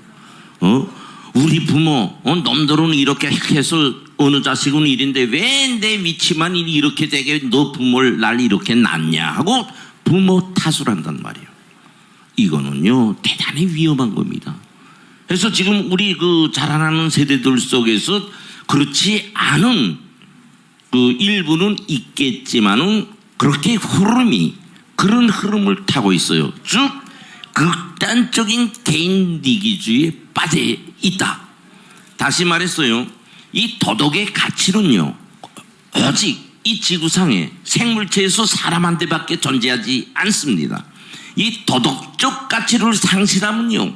우리 부모 놈들은 이렇게 해서 어느 자식은 일인데 왜 내 위치만 이렇게 되게 너 부모를 날 이렇게 낳냐 하고 부모 탓을 한단 말이에요. 이거는요 대단히 위험한 겁니다. 그래서 지금 우리 그 자라나는 세대들 속에서 그렇지 않은 그 일부는 있겠지만은 그렇게 그런 흐름을 타고 있어요. 즉 극단적인 개인 이기주의에 빠져 있다. 다시 말했어요. 이 도덕의 가치는요 오직 이 지구상에 생물체에서 사람한테밖에 존재하지 않습니다. 이 도덕적 가치를 상실하면요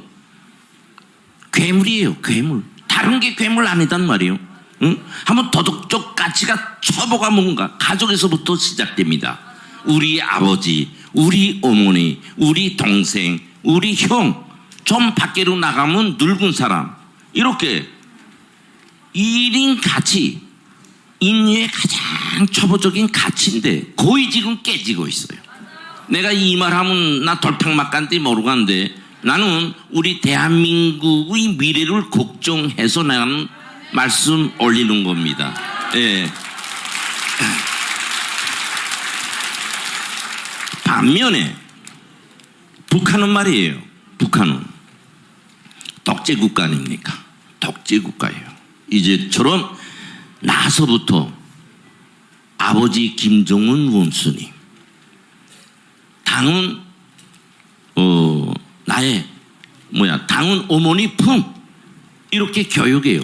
괴물이에요. 괴물. 다른 게 괴물 아니단 말이에요. 응? 한번 도덕적 가치가 초보가 뭔가 가족에서부터 시작됩니다. 우리 아버지, 우리 어머니, 우리 동생, 우리 형, 좀 밖으로 나가면 늙은 사람, 이렇게 1인 가치, 인류의 가장 초보적인 가치인데 거의 지금 깨지고 있어요. 내가 이 말하면 나 돌팽막간데 모르겠는데 나는 우리 대한민국의 미래를 걱정해서 나는 말씀 올리는 겁니다. 예. 반면에 북한은 말이에요. 북한은 독재 국가 아닙니까? 독재 국가예요. 이제처럼 나서부터 아버지 김정은 원수님, 당은 나의 당은 어머니 품, 이렇게 교육해요.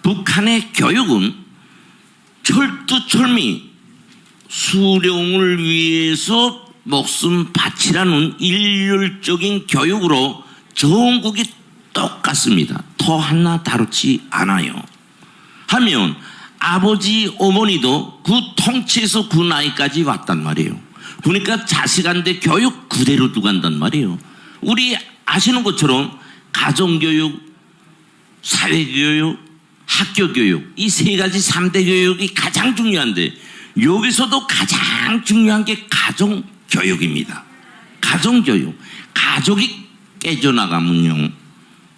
북한의 교육은 철두철미 수령을 위해서 목숨 바치라는 일률적인 교육으로 전국이 똑같습니다. 터 하나 다르지 않아요. 하면 아버지 어머니도 그 통치에서 그 나이까지 왔단 말이에요. 그러니까 자식한테 교육 그대로 두고 간단 말이에요. 우리 아시는 것처럼 가정교육, 사회교육, 학교교육, 이 세 가지 3대 교육이 가장 중요한데, 여기서도 가장 중요한 게 가정교육입니다. 가정교육. 가족이 깨져나가면요,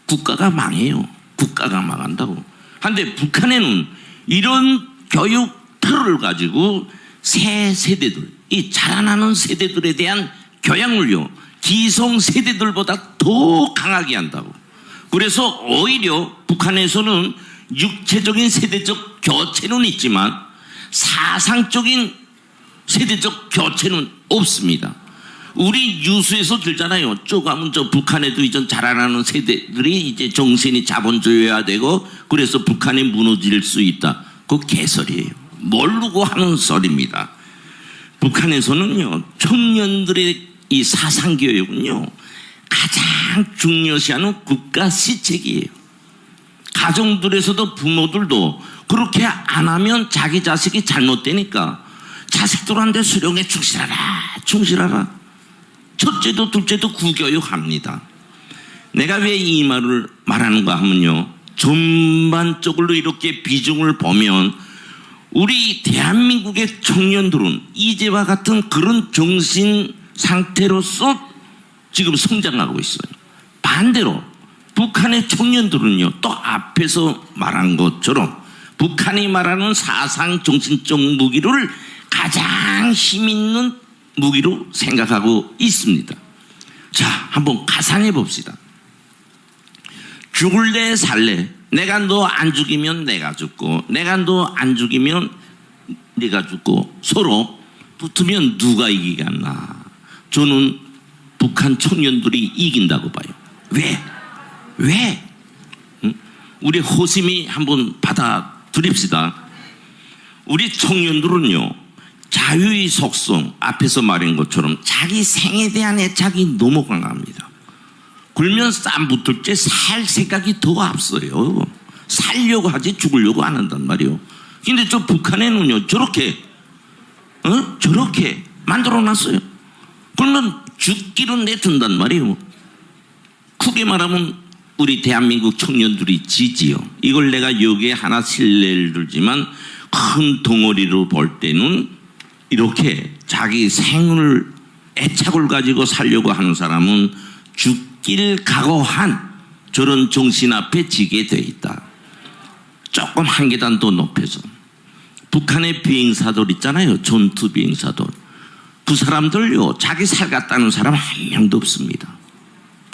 국가가 망해요. 국가가 망한다고. 한데 북한에는 이런 교육 틀을 가지고 새 세대들, 이 자라나는 세대들에 대한 교양을요, 기성 세대들보다 더 강하게 한다고. 그래서 오히려 북한에서는 육체적인 세대적 교체는 있지만 사상적인 세대적 교체는 없습니다. 우리 뉴스에서 들잖아요. 쭉 가면 저 북한에도 이제 자라나는 세대들이 이제 정신이 자본주의화 되고 그래서 북한이 무너질 수 있다. 그거 개소리예요. 모르고 하는 소리입니다. 북한에서는요, 청년들의 이 사상교육은요, 가장 중요시하는 국가 시책이에요. 가정들에서도 부모들도 그렇게 안 하면 자기 자식이 잘못되니까 자식들한테 수령에 충실하라. 첫째도 둘째도 구교육합니다. 내가 왜 이 말을 말하는가 하면요, 전반적으로 이렇게 비중을 보면 우리 대한민국의 청년들은 이제와 같은 그런 정신 상태로서 지금 성장하고 있어요. 반대로 북한의 청년들은요, 또 앞에서 말한 것처럼 북한이 말하는 사상 정신적 무기를 가장 힘있는 무기로 생각하고 있습니다. 자, 한번 가상해 봅시다. 죽을래 살래, 내가 너 안 죽이면 내가 죽고 내가 너 안 죽이면 네가 죽고 서로 붙으면 누가 이기겠나? 저는 북한 청년들이 이긴다고 봐요. 왜? 응? 우리 호심이 한번 받아들입시다. 우리 청년들은요, 자유의 속성, 앞에서 말한 것처럼 자기 생에 대한 애착이 너무 강합니다. 굴면 쌈 붙을 때 살 생각이 더 앞서요. 살려고 하지 죽으려고 안 한단 말이에요. 근데 저 북한에는요, 저렇게 만들어 놨어요. 그러면 죽기로 내둔단 말이에요. 크게 말하면 우리 대한민국 청년들이 지지요. 이걸 내가 여기에 하나 실례를 들지만 큰 덩어리로 볼 때는 이렇게 자기 생을 애착을 가지고 살려고 하는 사람은 죽길 각오한 저런 정신 앞에 지게 돼 있다. 조금 한 계단 더 높여서 북한의 비행사들 있잖아요. 전투 비행사들. 그 사람들요, 자기 살 갖다는 사람 한 명도 없습니다.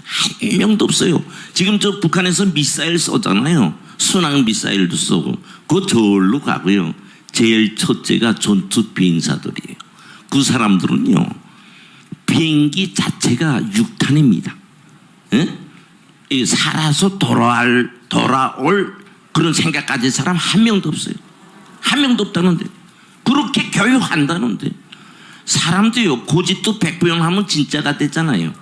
한 명도 없어요. 지금 저 북한에서 미사일 쏘잖아요. 순항 미사일도 쏘고 그거 저울로 가고요. 제일 첫째가 전투 비행사들이에요. 그 사람들은요, 비행기 자체가 6탄입니다. 살아서 돌아올 그런 생각 가진 사람 한 명도 없어요. 한 명도 없다는데, 그렇게 교육한다는데. 사람도요, 고집도 백부영하면 진짜가 됐잖아요.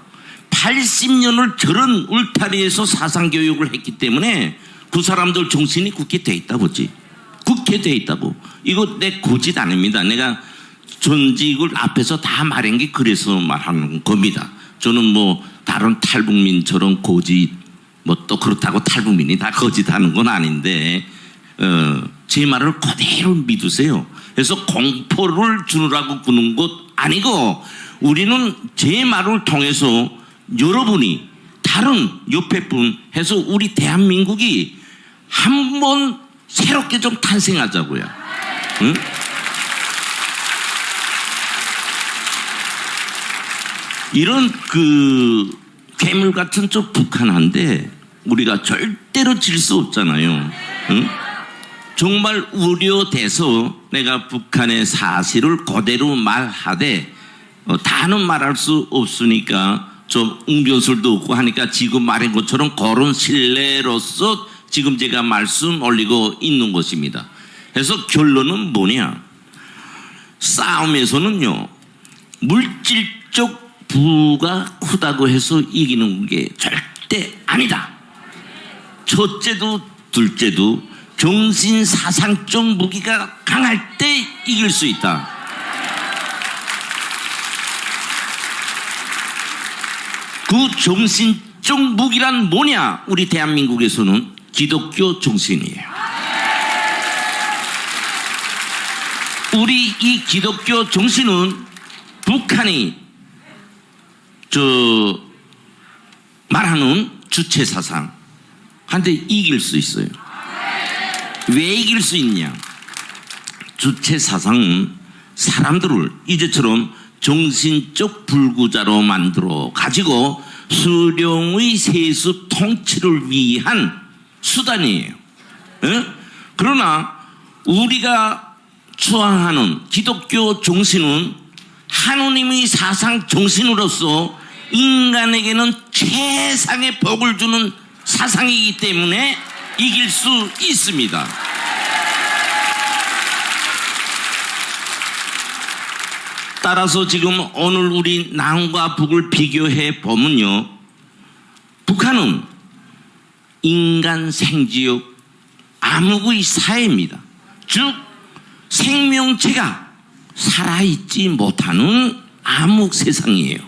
80년을 저런 울타리에서 사상교육을 했기 때문에 그 사람들 정신이 굳게 돼 있다 보지. 굳게 돼 있다고. 이거 내 고집 아닙니다. 내가 전직을 앞에서 다 말한 게 그래서 말하는 겁니다. 저는 뭐 다른 탈북민처럼 고집, 뭐 또 그렇다고 탈북민이 다 거짓하는 건 아닌데, 제 말을 그대로 믿으세요. 그래서 공포를 주느라고 구는 것 아니고, 우리는 제 말을 통해서 여러분이 다 다른 옆에 분 해서 우리 대한민국이 한번 새롭게 좀 탄생하자고요. 응? 이런 괴물 같은 저 북한한테 우리가 절대로 질 수 없잖아요. 응? 정말 우려돼서 내가 북한의 사실을 그대로 말하되 다는 말할 수 없으니까 좀 웅변술도 없고 하니까 지금 말한 것처럼 그런 신뢰로서 지금 제가 말씀 올리고 있는 것입니다. 그래서 결론은 뭐냐? 싸움에서는요, 물질적 부가 크다고 해서 이기는 게 절대 아니다. 첫째도 둘째도 정신 사상적 무기가 강할 때 이길 수 있다. 그 정신적 무기란 뭐냐? 우리 대한민국에서는 기독교 정신이에요. 우리 이 기독교 정신은 북한이 말하는 주체 사상 한데 이길 수 있어요. 왜 이길 수 있냐? 주체 사상은 사람들을 이제처럼 정신적 불구자로 만들어 가지고 수령의 세수 통치를 위한 수단이에요. 에? 그러나 우리가 추앙하는 기독교 정신은 하느님의 사상 정신으로서 인간에게는 최상의 복을 주는 사상이기 때문에 이길 수 있습니다. 따라서 지금 오늘 우리 남과 북을 비교해 보면요, 북한은 인간 생지역 암흑의 사회입니다. 즉 생명체가 살아있지 못하는 암흑 세상이에요.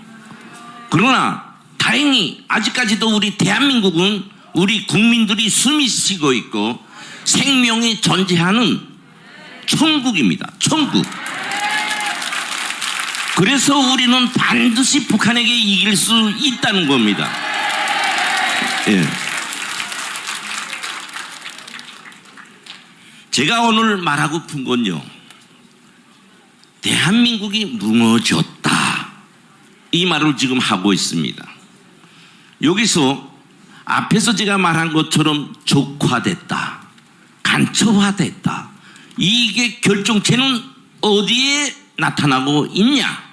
그러나 다행히 아직까지도 우리 대한민국은 우리 국민들이 숨이 쉬고 있고 생명이 존재하는 천국입니다. 천국. 그래서 우리는 반드시 북한에게 이길 수 있다는 겁니다. 예. 제가 오늘 말하고픈 건요, 대한민국이 무너졌다, 이 말을 지금 하고 있습니다. 여기서 앞에서 제가 말한 것처럼 적화됐다, 간첩화됐다, 이게 결정체는 어디에 나타나고 있냐?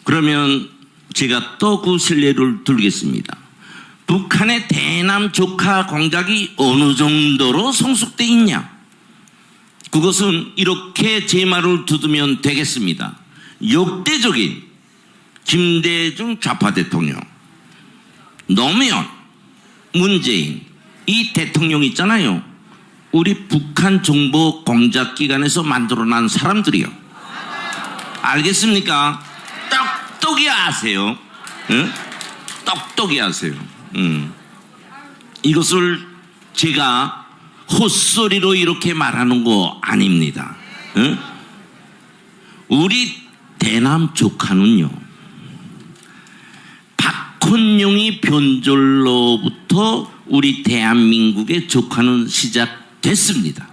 그러면 제가 또 그 실례를 들겠습니다. 북한의 대남 적화 공작이 어느 정도로 성숙되어 있냐? 그것은 이렇게 제 말을 두드면 되겠습니다. 역대적인 김대중 좌파 대통령, 노무현, 문재인, 이 대통령 있잖아요. 우리 북한 정보 공작 기관에서 만들어난 사람들이요. 알겠습니까? 똑똑히 아세요. 응? 똑똑히 아세요. 이것을 제가 헛소리로 이렇게 말하는 거 아닙니다. 응? 우리 대남 적화는요, 박헌용이 변절로부터 우리 대한민국의 적화는 시작됐습니다.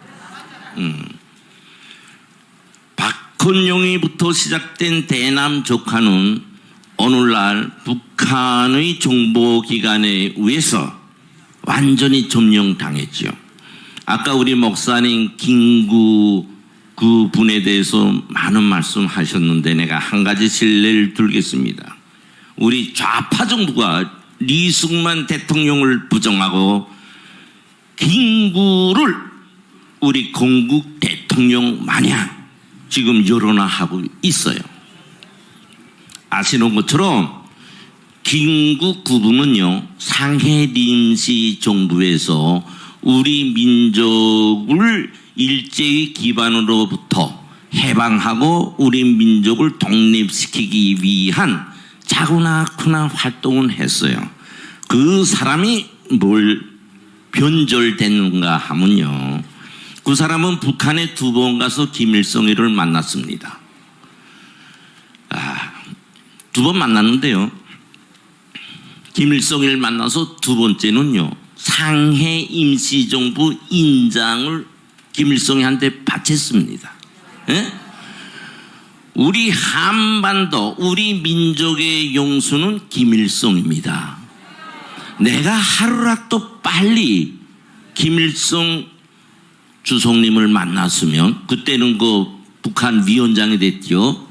박헌용이부터 시작된 대남 적화는 오늘날 북한의 정보기관에 의해서 완전히 점령당했죠. 아까 우리 목사님 김구 그 분에 대해서 많은 말씀 하셨는데 내가 한 가지 실례를 들겠습니다. 우리 좌파 정부가 리승만 대통령을 부정하고 김구를 우리 건국 대통령 마냥 지금 여론화하고 있어요. 아시는 것처럼 김구 구분은요, 상해 임시정부에서 우리 민족을 일제의 기반으로부터 해방하고 우리 민족을 독립시키기 위한 작으나 크나 활동을 했어요. 그 사람이 뭘 변절됐는가 하면요, 그 사람은 북한에 2번 가서 김일성이를 만났습니다. 2번 만났는데요, 김일성을 만나서 두 번째는요, 상해 임시정부 인장을 김일성이 한테 바쳤습니다. 예? 우리 한반도, 우리 민족의 용수는 김일성입니다. 내가 하루라도 빨리 김일성 주석님을 만났으면, 그때는 그 북한 위원장이 됐죠.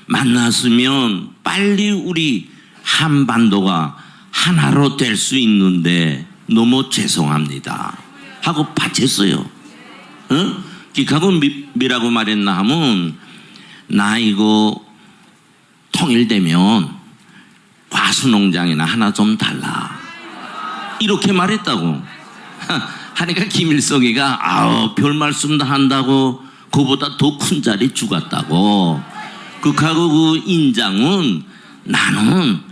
만났으면 빨리 우리 한반도가 하나로 될 수 있는데 너무 죄송합니다 하고 바쳤어요. 하고 뭐라고 말했나 하면, 나 이거 통일되면 과수농장이나 하나 좀 달라, 이렇게 말했다고. 하니까 김일성이가 아우 별 말씀도 한다고, 그보다 더 큰 자리 주겠다고. 그하고 그 인장은 나는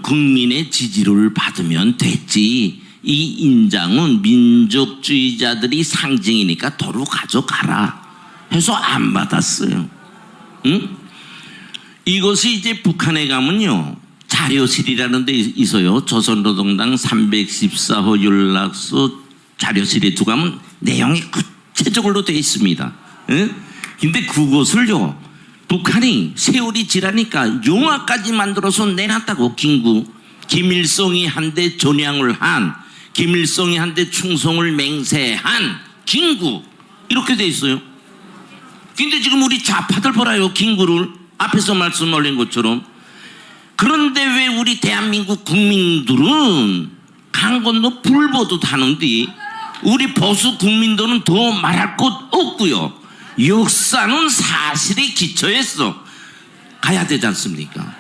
국민의 지지를 받으면 됐지, 이 인장은 민족주의자들이 상징이니까 도로 가져가라 해서 안 받았어요. 이것이 이제 북한에 가면요, 자료실이라는 데 있어요. 조선노동당 314호 연락서 자료실에 들어가면 내용이 구체적으로 되어 있습니다. 근데 그것을요, 북한이 세월이 지나니까 영화까지 만들어서 내놨다고. 김일성이 한데 전향을 한, 김일성이 한데 충성을 맹세한 김구, 이렇게 돼 있어요. 근데 지금 우리 좌파들 보라요, 김구를. 앞에서 말씀 올린 것처럼. 그런데 왜 우리 대한민국 국민들은 강 건너 불보듯 하는데, 우리 보수 국민들은 더 말할 것 없고요. 역사는 사실에 기초해서 가야 되지 않습니까?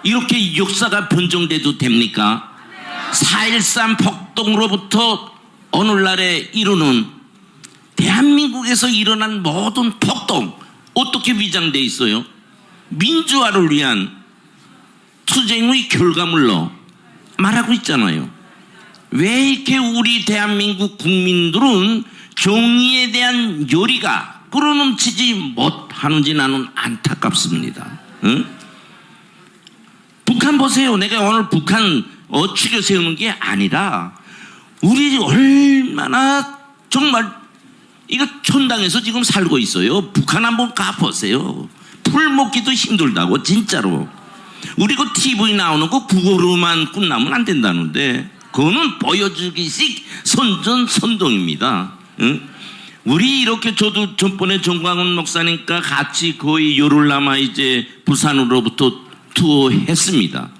이렇게 역사가 변정돼도 됩니까? 4.13 폭동으로부터 오늘날에 이루는, 대한민국에서 일어난 모든 폭동 어떻게 위장돼 있어요? 민주화를 위한 투쟁의 결과물로 말하고 있잖아요. 왜 이렇게 우리 대한민국 국민들은 정의에 대한 열의가 끌어넘치지 못하는지 나는 안타깝습니다. 북한 보세요. 내가 오늘 북한 추겨 세우는 게 아니라, 우리 얼마나 정말 이거 천당에서 지금 살고 있어요. 북한 한번 가보세요. 풀 먹기도 힘들다고, 진짜로. 우리 그 TV 나오는 거 그거로만 끝나면 안 된다는데, 그거는 보여주기식 선전선동입니다. 우리 이렇게, 저도 전번에 정광훈 목사님과 같이 거의 열흘 남아 이제 부산으로부터 투어했습니다.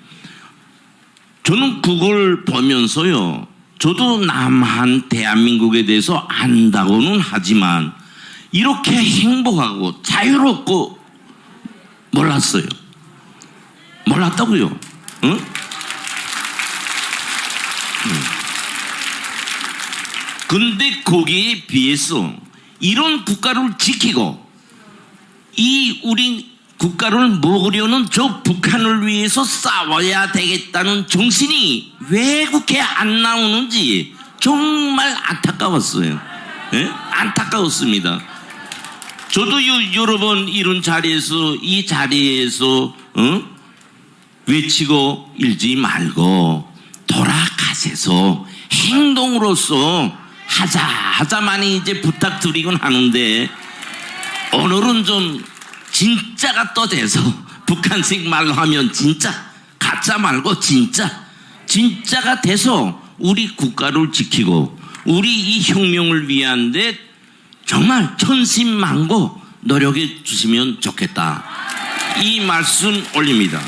저는 그걸 보면서요, 저도 남한 대한민국에 대해서 안다고는 하지만 이렇게 행복하고 자유롭고 몰랐어요. 몰랐다고요. 응? 근데 거기에 비해서 이런 국가를 지키고, 이 우리 국가를 먹으려는 저 북한을 위해서 싸워야 되겠다는 정신이 왜 그렇게 안 나오는지 정말 안타까웠어요. 예? 안타까웠습니다. 저도 여러 번 이런 자리에서, 이 자리에서 외치고 일지 말고 돌아가셔서 행동으로서 하자마니 이제 부탁드리곤 하는데, 오늘은 좀 진짜가 또 돼서, 북한식 말로 하면 진짜, 가짜 말고 진짜가 돼서 우리 국가를 지키고 우리 이 혁명을 위한데 정말 천신만고 노력해 주시면 좋겠다, 이 말씀 올립니다.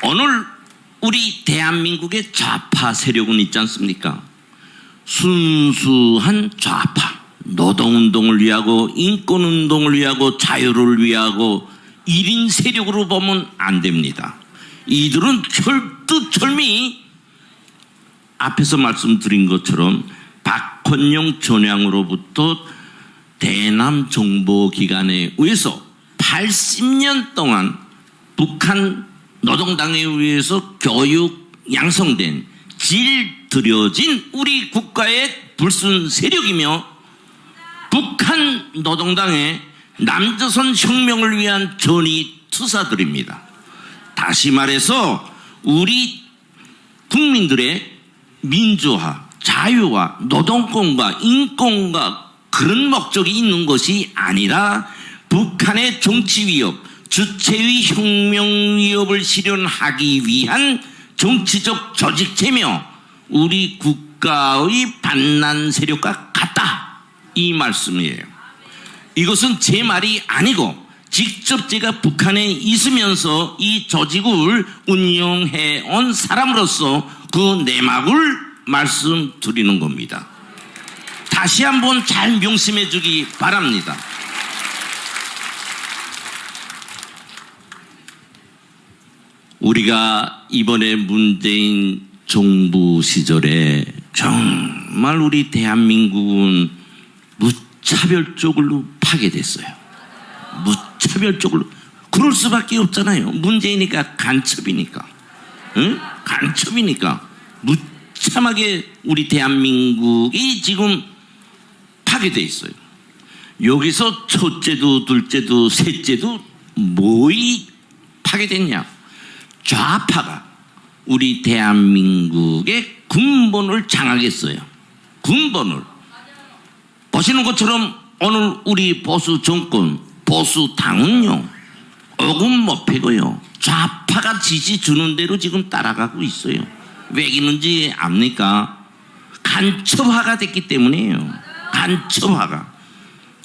오늘 우리 대한민국의 좌파 세력은 있지 않습니까? 순수한 좌파, 노동운동을 위하고 인권운동을 위하고 자유를 위하고 1인 세력으로 보면 안 됩니다. 이들은 철두철미 앞에서 말씀드린 것처럼 박헌영 전향으로부터 대남 정보기관에 의해서 80년 동안 북한 노동당에 의해서 교육 양성된 질들여진 우리 국가의 불순 세력이며, 북한 노동당의 남조선 혁명을 위한 전이 투사들입니다. 다시 말해서 우리 국민들의 민주화, 자유와 노동권과 인권과 그런 목적이 있는 것이 아니라 북한의 정치 위협, 주체의 혁명 위협을 실현하기 위한 정치적 조직체며 우리 국가의 반란 세력과 같다, 이 말씀이에요. 이것은 제 말이 아니고 직접 제가 북한에 있으면서 이 조직을 운영해 온 사람으로서 그 내막을 말씀드리는 겁니다. 다시 한번 잘 명심해 주기 바랍니다. 우리가 이번에 문재인 정부 시절에 정말 우리 대한민국은 무차별적으로 파괴됐어요. 무차별적으로. 그럴 수밖에 없잖아요. 문재인이니까 간첩이니까. 응? 간첩이니까. 무참하게 우리 대한민국이 지금 파괴되어 있어요. 여기서 첫째도 둘째도 셋째도 뭐이 파괴됐냐? 좌파가 우리 대한민국의 군번을 장악했어요. 군번을. 보시는 것처럼 오늘 우리 보수 정권, 보수 당은요, 오금 못 패고요, 좌파가 지시 주는 대로 지금 따라가고 있어요. 왜 그런지 압니까? 간첩화가 됐기 때문이에요. 간첩화가.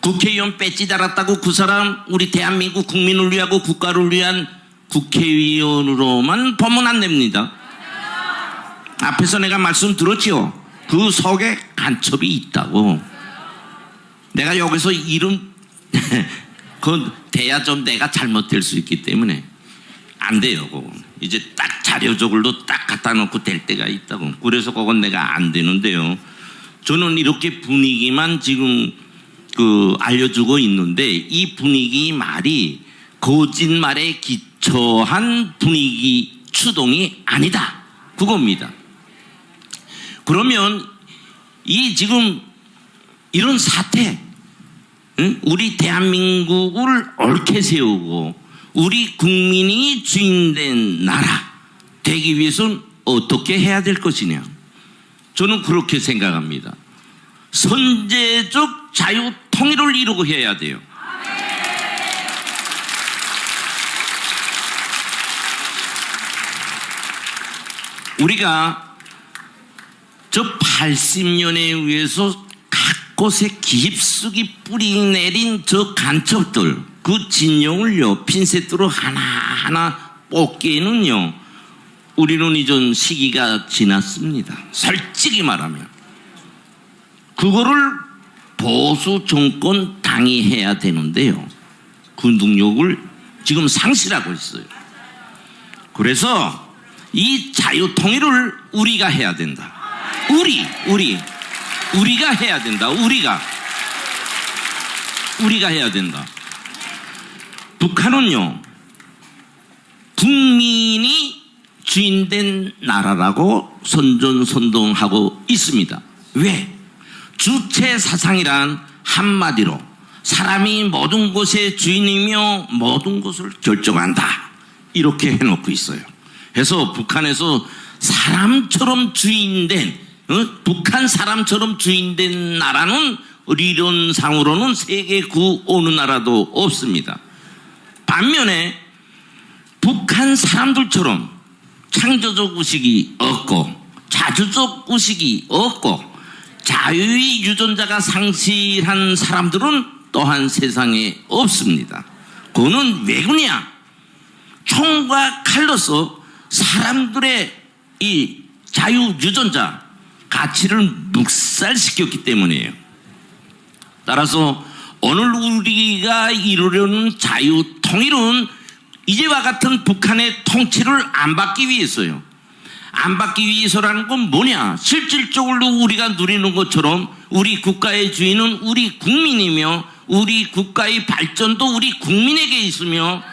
국회의원 배지 달았다고 그 사람 우리 대한민국 국민을 위하고 국가를 위한 국회의원으로만 보면 안 됩니다. 앞에서 내가 말씀 들었지요. 그 속에 간첩이 있다고. 내가 여기서 이름 그건 돼야 좀 내가 잘못될 수 있기 때문에 안 돼요. 그건. 이제 딱 자료적으로 딱 갖다 놓고 될 때가 있다고. 그래서 그건 내가 안 되는데요. 저는 이렇게 분위기만 지금 알려주고 있는데 이 분위기 말이 거짓말에 기초한 분위기 추동이 아니다, 그겁니다. 그러면 이 지금 이런 사태, 응? 우리 대한민국을 옳게 세우고 우리 국민이 주인된 나라 되기 위해서는 어떻게 해야 될 것이냐? 저는 그렇게 생각합니다. 선제적 자유 통일을 이루고 해야 돼요. 우리가 저 80년에 의해서 각 곳에 깊숙이 뿌리 내린 저 간첩들, 그 진영을요, 핀셋으로 하나하나 뽑기에는요, 우리는 이전 시기가 지났습니다. 솔직히 말하면. 그거를 보수 정권 당이 해야 되는데요, 그 능력을 지금 상실하고 있어요. 그래서 이 자유통일을 우리가 해야 된다. 우리가 해야 된다. 우리가 해야 된다. 북한은요, 국민이 주인된 나라라고 선전선동하고 있습니다. 왜? 주체 사상이란 한마디로 사람이 모든 것의 주인이며 모든 것을 결정한다, 이렇게 해놓고 있어요. 그래서 북한에서 사람처럼 주인된, 북한 사람처럼 주인된 나라는理論상으로는 세계 그 어느 나라도 없습니다. 반면에 북한 사람들처럼 창조적 의식이 없고 자주적 의식이 없고 자유의 유전자가 상실한 사람들은 또한 세상에 없습니다. 그거는 왜 그러냐? 총과 칼로서 사람들의 이 자유 유전자 가치를 묵살시켰기 때문이에요. 따라서 오늘 우리가 이루려는 자유 통일은 이제와 같은 북한의 통치를 안 받기 위해서요. 안 받기 위해서라는 건 뭐냐? 실질적으로 우리가 누리는 것처럼 우리 국가의 주인은 우리 국민이며 우리 국가의 발전도 우리 국민에게 있으며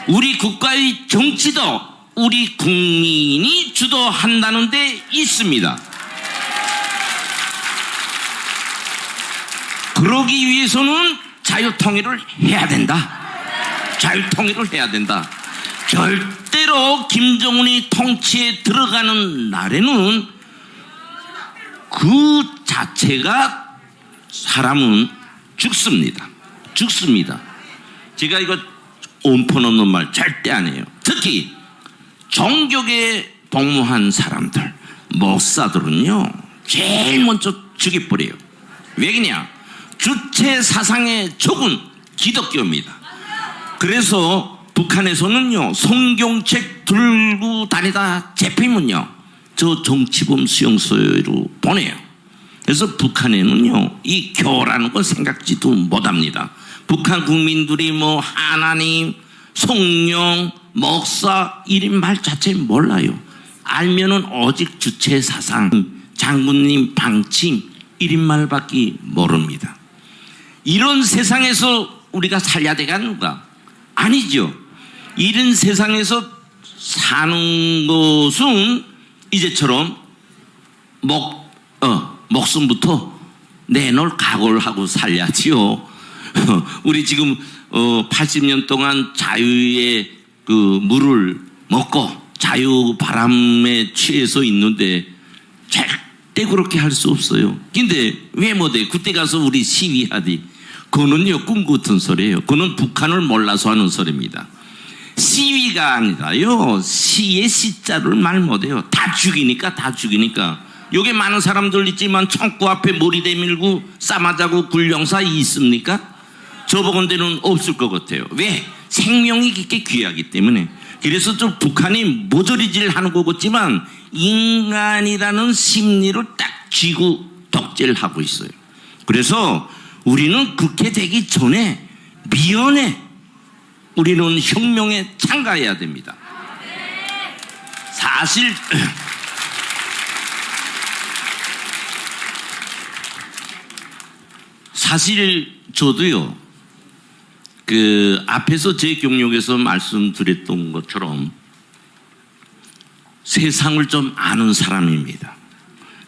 우리 국가의 정치도 우리 국민이 주도한다는 데 있습니다. 그러기 위해서는 자유통일을 해야 된다. 자유통일을 해야 된다. 절대로 김정은이 통치에 들어가는 날에는 그 자체가 사람은 죽습니다. 죽습니다. 제가 이거 온폰 없는 말 절대 안 해요. 특히 종교계에 복무한 사람들, 목사들은요 제일 먼저 죽여버려요. 왜냐? 주체 사상의 적은 기독교입니다. 그래서 북한에서는요 성경책 들고 다니다 잡히면요 저 정치범 수용소로 보내요. 그래서 북한에는요 이 교라는 걸 생각지도 못합니다. 북한 국민들이 뭐 하나님, 성령, 목사 이런 말 자체 몰라요. 알면은 오직 주체 사상, 장군님 방침 이런 말밖에 모릅니다. 이런 세상에서 우리가 살아야 되겠는가? 아니죠. 이런 세상에서 사는 것은 이제처럼 목숨부터 내놓을 각오를 하고 살야지요. 우리 지금 80년 동안 자유의 그 물을 먹고 자유 바람에 취해서 있는데 절대 그렇게 할 수 없어요. 근데 왜 못해? 그때 가서 우리 시위하디. 그거는요 꿈 같은 소리예요. 그거는 북한을 몰라서 하는 소리입니다. 시위가 아니라요 시의 시자를 말 못해요. 다 죽이니까 다 죽이니까. 여기 많은 사람들 있지만 창고 앞에 머리 대밀고 싸맞자고 굴령사 있습니까? 저보건대는 없을 것 같아요. 왜? 생명이 그렇게 귀하기 때문에. 그래서 좀 북한이 모조리질 하는 것 같지만 인간이라는 심리를 딱 쥐고 독재를 하고 있어요. 그래서 우리는 그렇게 되기 전에 미연에 우리는 혁명에 참가해야 됩니다. 사실 저도요 그 앞에서 제 경력에서 말씀드렸던 것처럼 세상을 좀 아는 사람입니다.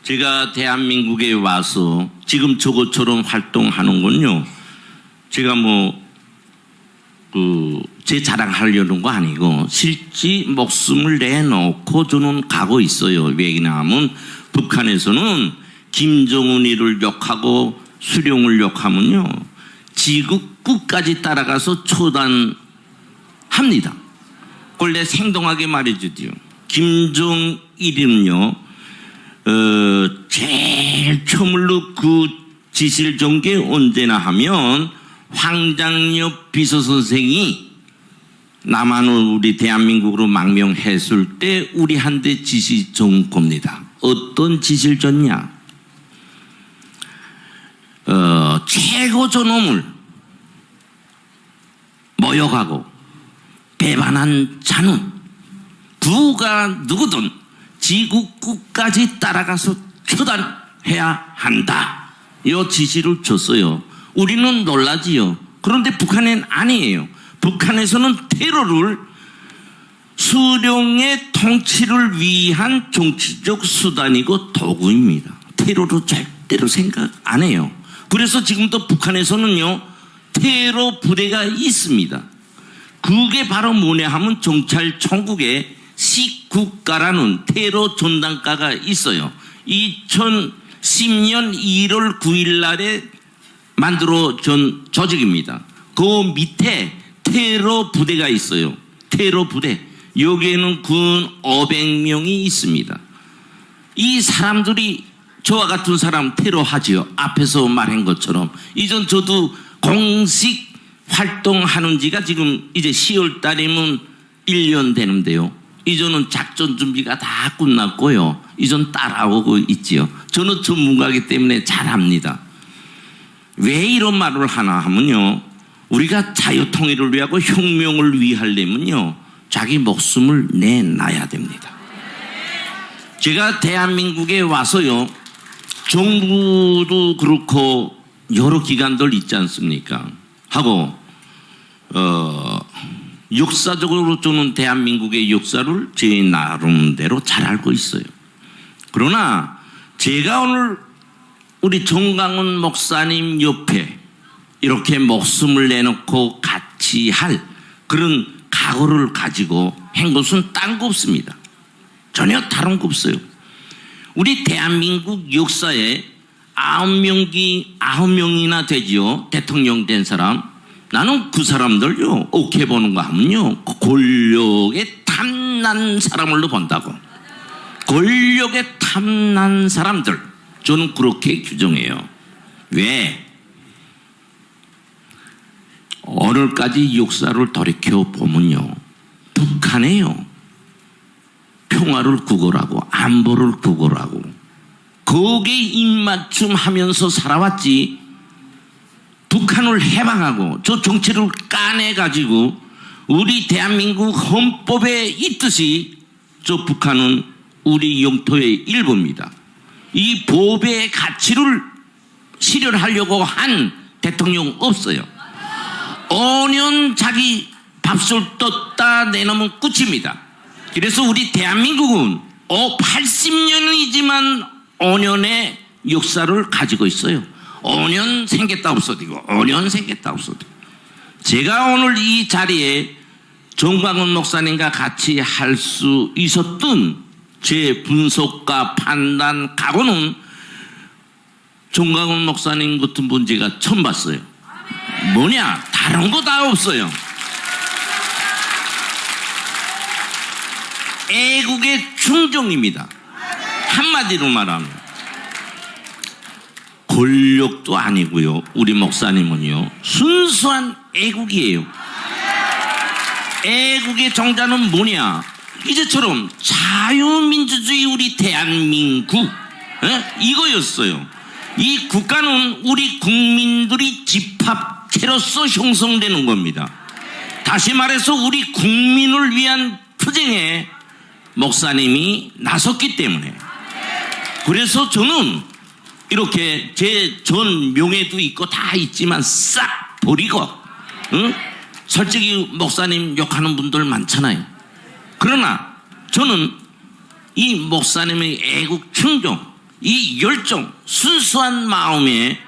제가 대한민국에 와서 지금 저것처럼 활동하는 건요 제가 제 자랑하려는 거 아니고 실제 목숨을 내놓고 저는 가고 있어요. 왜냐하면 북한에서는 김정은이를 욕하고 수령을 욕하면요 지구 끝까지 따라가서 처단합니다. 그걸 내 생동하게 말해주지요. 김정일은요 제일 처음으로 그 지시를 준 게 언제나 하면 황장엽 비서선생이 남한을 우리 대한민국으로 망명했을 때 우리한테 지시 준 겁니다. 어떤 지시를 줬냐? 최고 저놈을 모욕하고 배반한 자는 누가 누구든 지구 끝까지 따라가서 처단해야 한다. 이 지시를 줬어요. 우리는 놀라지요. 그런데 북한은 아니에요. 북한에서는 테러를 수령의 통치를 위한 정치적 수단이고 도구입니다. 테러로 절대로 생각 안 해요. 그래서 지금도 북한에서는요 테러 부대가 있습니다. 그게 바로 뭐냐 하면 경찰청국에 식국가라는 테러 전단가가 있어요. 2010년 1월 9일 날에 만들어진 조직입니다. 그 밑에 테러 부대가 있어요. 테러 부대. 여기에는 군 500명이 있습니다. 이 사람들이 저와 같은 사람 테러하지요. 앞에서 말한 것처럼. 이전 저도 공식 활동하는 지가 지금 이제 10월 달이면 1년 되는데요. 이전은 작전 준비가 다 끝났고요. 이전 따라오고 있지요. 저는 전문가이기 때문에 잘합니다. 왜 이런 말을 하나 하면요. 우리가 자유통일을 위하고 혁명을 위하려면요. 자기 목숨을 내놔야 됩니다. 제가 대한민국에 와서요. 정부도 그렇고 여러 기관들 있지 않습니까? 하고 역사적으로 저는 대한민국의 역사를 제 나름대로 잘 알고 있어요. 그러나 제가 오늘 우리 정강훈 목사님 옆에 이렇게 목숨을 내놓고 같이 할 그런 각오를 가지고 한 것은 딴 거 없습니다. 전혀 다른 거 없어요. 우리 대한민국 역사에 9명이나 되지요. 대통령 된 사람. 나는 그 사람들요, 어떻게 보는 거 하면요, 권력에 탐난 사람으로 본다고. 권력에 탐난 사람들. 저는 그렇게 규정해요. 왜? 오늘까지 역사를 돌이켜보면요, 북한에요, 평화를 구걸하고 안보를 구걸하고 거기에 입맞춤 하면서 살아왔지. 북한을 해방하고 저 정체를 까내가지고 우리 대한민국 헌법에 있듯이 저 북한은 우리 영토의 일부입니다. 이 법의 가치를 실현하려고 한 대통령 없어요. 5년 자기 밥술 떴다 내놓으면 끝입니다. 그래서 우리 대한민국은 80년이지만 5년의 역사를 가지고 있어요. 5년 생겼다 없어지고 5년 생겼다 없어지고. 제가 오늘 이 자리에 정광훈 목사님과 같이 할 수 있었던 제 분석과 판단 각오는 정광훈 목사님 같은 분 제가 처음 봤어요. 뭐냐? 다른 거 다 없어요. 애국의 충정입니다. 한마디로 말하면 권력도 아니고요. 우리 목사님은요, 순수한 애국이에요. 애국의 정자는 뭐냐? 이제처럼 자유민주주의 우리 대한민국, 이거였어요. 이 국가는 우리 국민들이 집합체로서 형성되는 겁니다. 다시 말해서 우리 국민을 위한 투쟁에 목사님이 나섰기 때문에. 그래서 저는 이렇게 제 전 명예도 있고 다 있지만 싹 버리고, 솔직히 목사님 욕하는 분들 많잖아요. 그러나 저는 이 목사님의 애국 충정, 이 열정, 순수한 마음에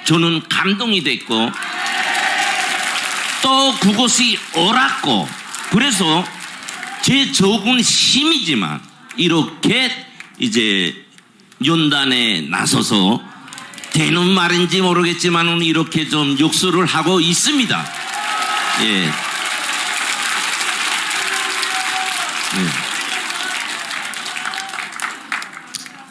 저는 감동이 됐고 또 그것이 옳았고, 그래서 제 적은 힘이지만 이렇게 이제 연단에 나서서 되는 말인지 모르겠지만 이렇게 좀 욕설을 하고 있습니다. 예.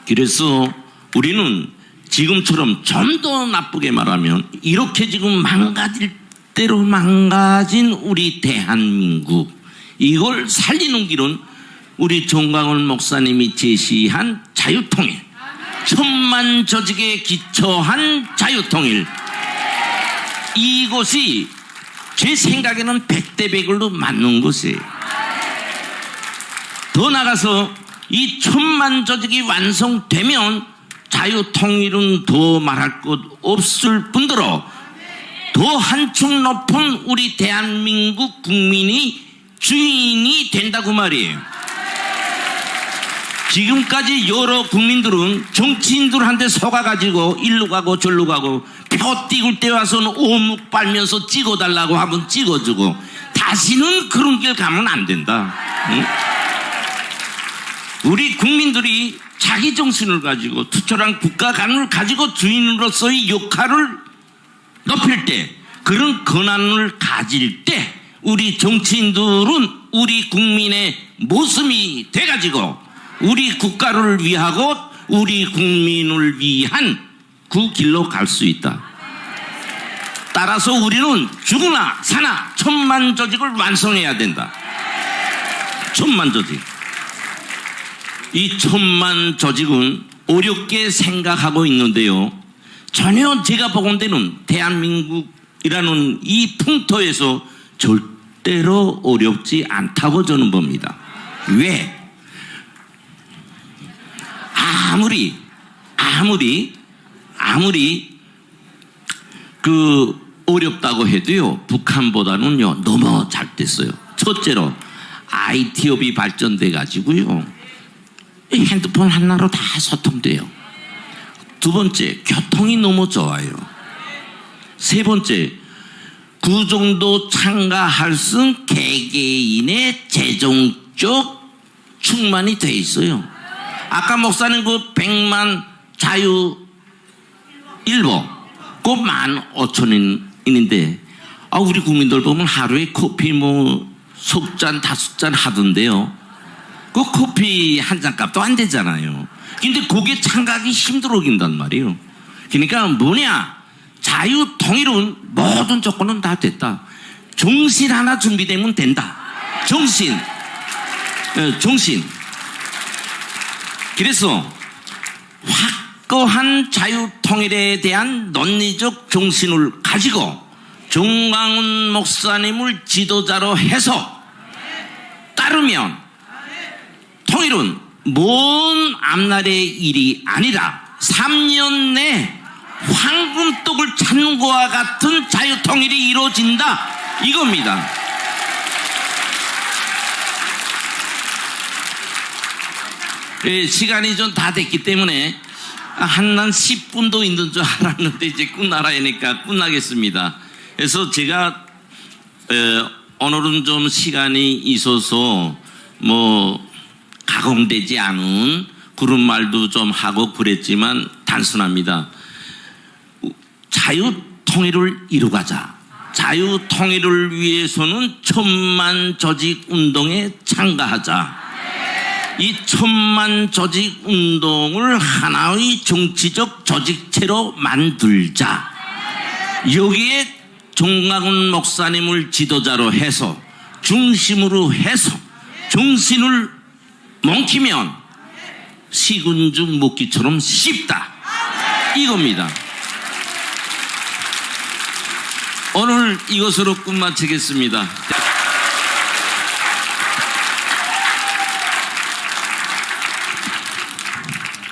그래서 우리는 지금처럼 좀 더 나쁘게 말하면 이렇게 지금 망가질 대로 망가진 우리 대한민국, 이걸 살리는 길은 우리 정광훈 목사님이 제시한 자유통일, 천만 조직에 기초한 자유통일, 이것이 제 생각에는 100대 100으로 맞는 것이에요. 더 나가서 이 천만 조직이 완성되면 자유통일은 더 말할 것 없을 뿐더러 더 한층 높은 우리 대한민국 국민이 주인이 된다고 말이에요. 지금까지 여러 국민들은 정치인들한테 속아가지고 일로 가고 절로 가고 표 띄울 때 와서는 오목 빨면서 찍어달라고 하면 찍어주고, 다시는 그런 길 가면 안 된다. 응? 우리 국민들이 자기 정신을 가지고 투철한 국가관을 가지고 주인으로서의 역할을 높일 때, 그런 권한을 가질 때 우리 정치인들은 우리 국민의 모습이 돼가지고 우리 국가를 위하고 우리 국민을 위한 그 길로 갈 수 있다. 따라서 우리는 죽으나 사나 천만 조직을 완성해야 된다. 천만 조직. 이 천만 조직은 어렵게 생각하고 있는데요, 전혀 제가 보건대는 대한민국이라는 이 풍토에서 절대로 어렵지 않다고 저는 봅니다. 왜? 아무리 그 어렵다고 해도요, 북한보다는요 너무 잘 됐어요. 첫째로 IT업이 발전돼 가지고요 핸드폰 하나로 다 소통돼요. 두 번째, 교통이 너무 좋아요. 세 번째, 그 정도 참가할 수 있는 개개인의 재정적 충만이 돼 있어요. 아까 목사님 그 100만 자유 일보 그 15,000원인데 우리 국민들 보면 하루에 커피 뭐 속잔 5잔 하던데요. 그 커피 한 잔 값도 안 되잖아요. 근데 거기에 참가하기 힘들어진단 말이에요. 그러니까 뭐냐, 자유 통일은 모든 조건은 다 됐다. 정신 하나 준비되면 된다. 정신. 그래서 확고한 자유 통일에 대한 논리적 정신을 가지고 정광훈 목사님을 지도자로 해서 따르면 통일은 먼 앞날의 일이 아니라 3년 내 황금떡을 찾는 것과 같은 자유통일이 이루어진다 이겁니다. 시간이 좀 다 됐기 때문에 한 10분도 있는 줄 알았는데 이제 끝나라니까 끝나겠습니다. 그래서 제가 오늘은 좀 시간이 있어서 뭐 가공되지 않은 그런 말도 좀 하고 그랬지만 단순합니다. 자유통일을 이루가자. 자유통일을 위해서는 천만 조직운동에 참가하자. 이 천만 조직운동을 하나의 정치적 조직체로 만들자. 여기에 정광훈 목사님을 지도자로 해서 중심으로 해서 정신을 몽키면 시군죽 먹기처럼 쉽다 이겁니다. 오늘 이것으로 끝마치겠습니다.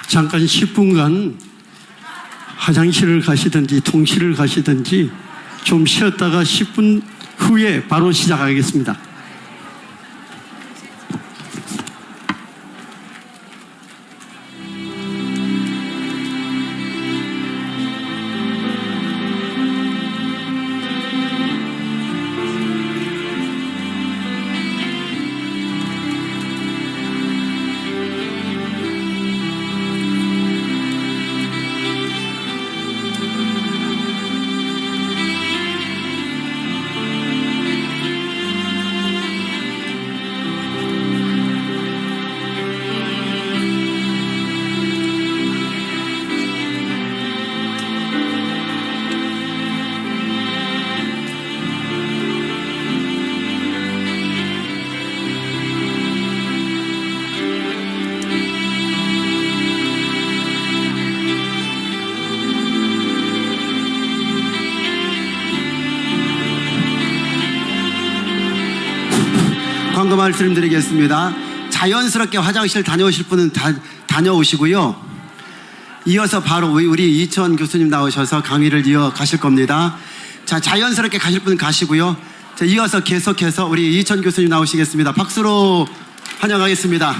잠깐 10분간 화장실을 가시든지 통실을 가시든지 좀 쉬었다가 10분 후에 바로 시작하겠습니다. 광고 말씀드리겠습니다. 자연스럽게 화장실 다녀오실 분은 다 다녀오시고요. 이어서 바로 우리 이천 교수님 나오셔서 강의를 이어가실 겁니다. 자, 자연스럽게 가실 분은 가시고요. 자, 이어서 계속해서 우리 이천 교수님 나오시겠습니다. 박수로 환영하겠습니다.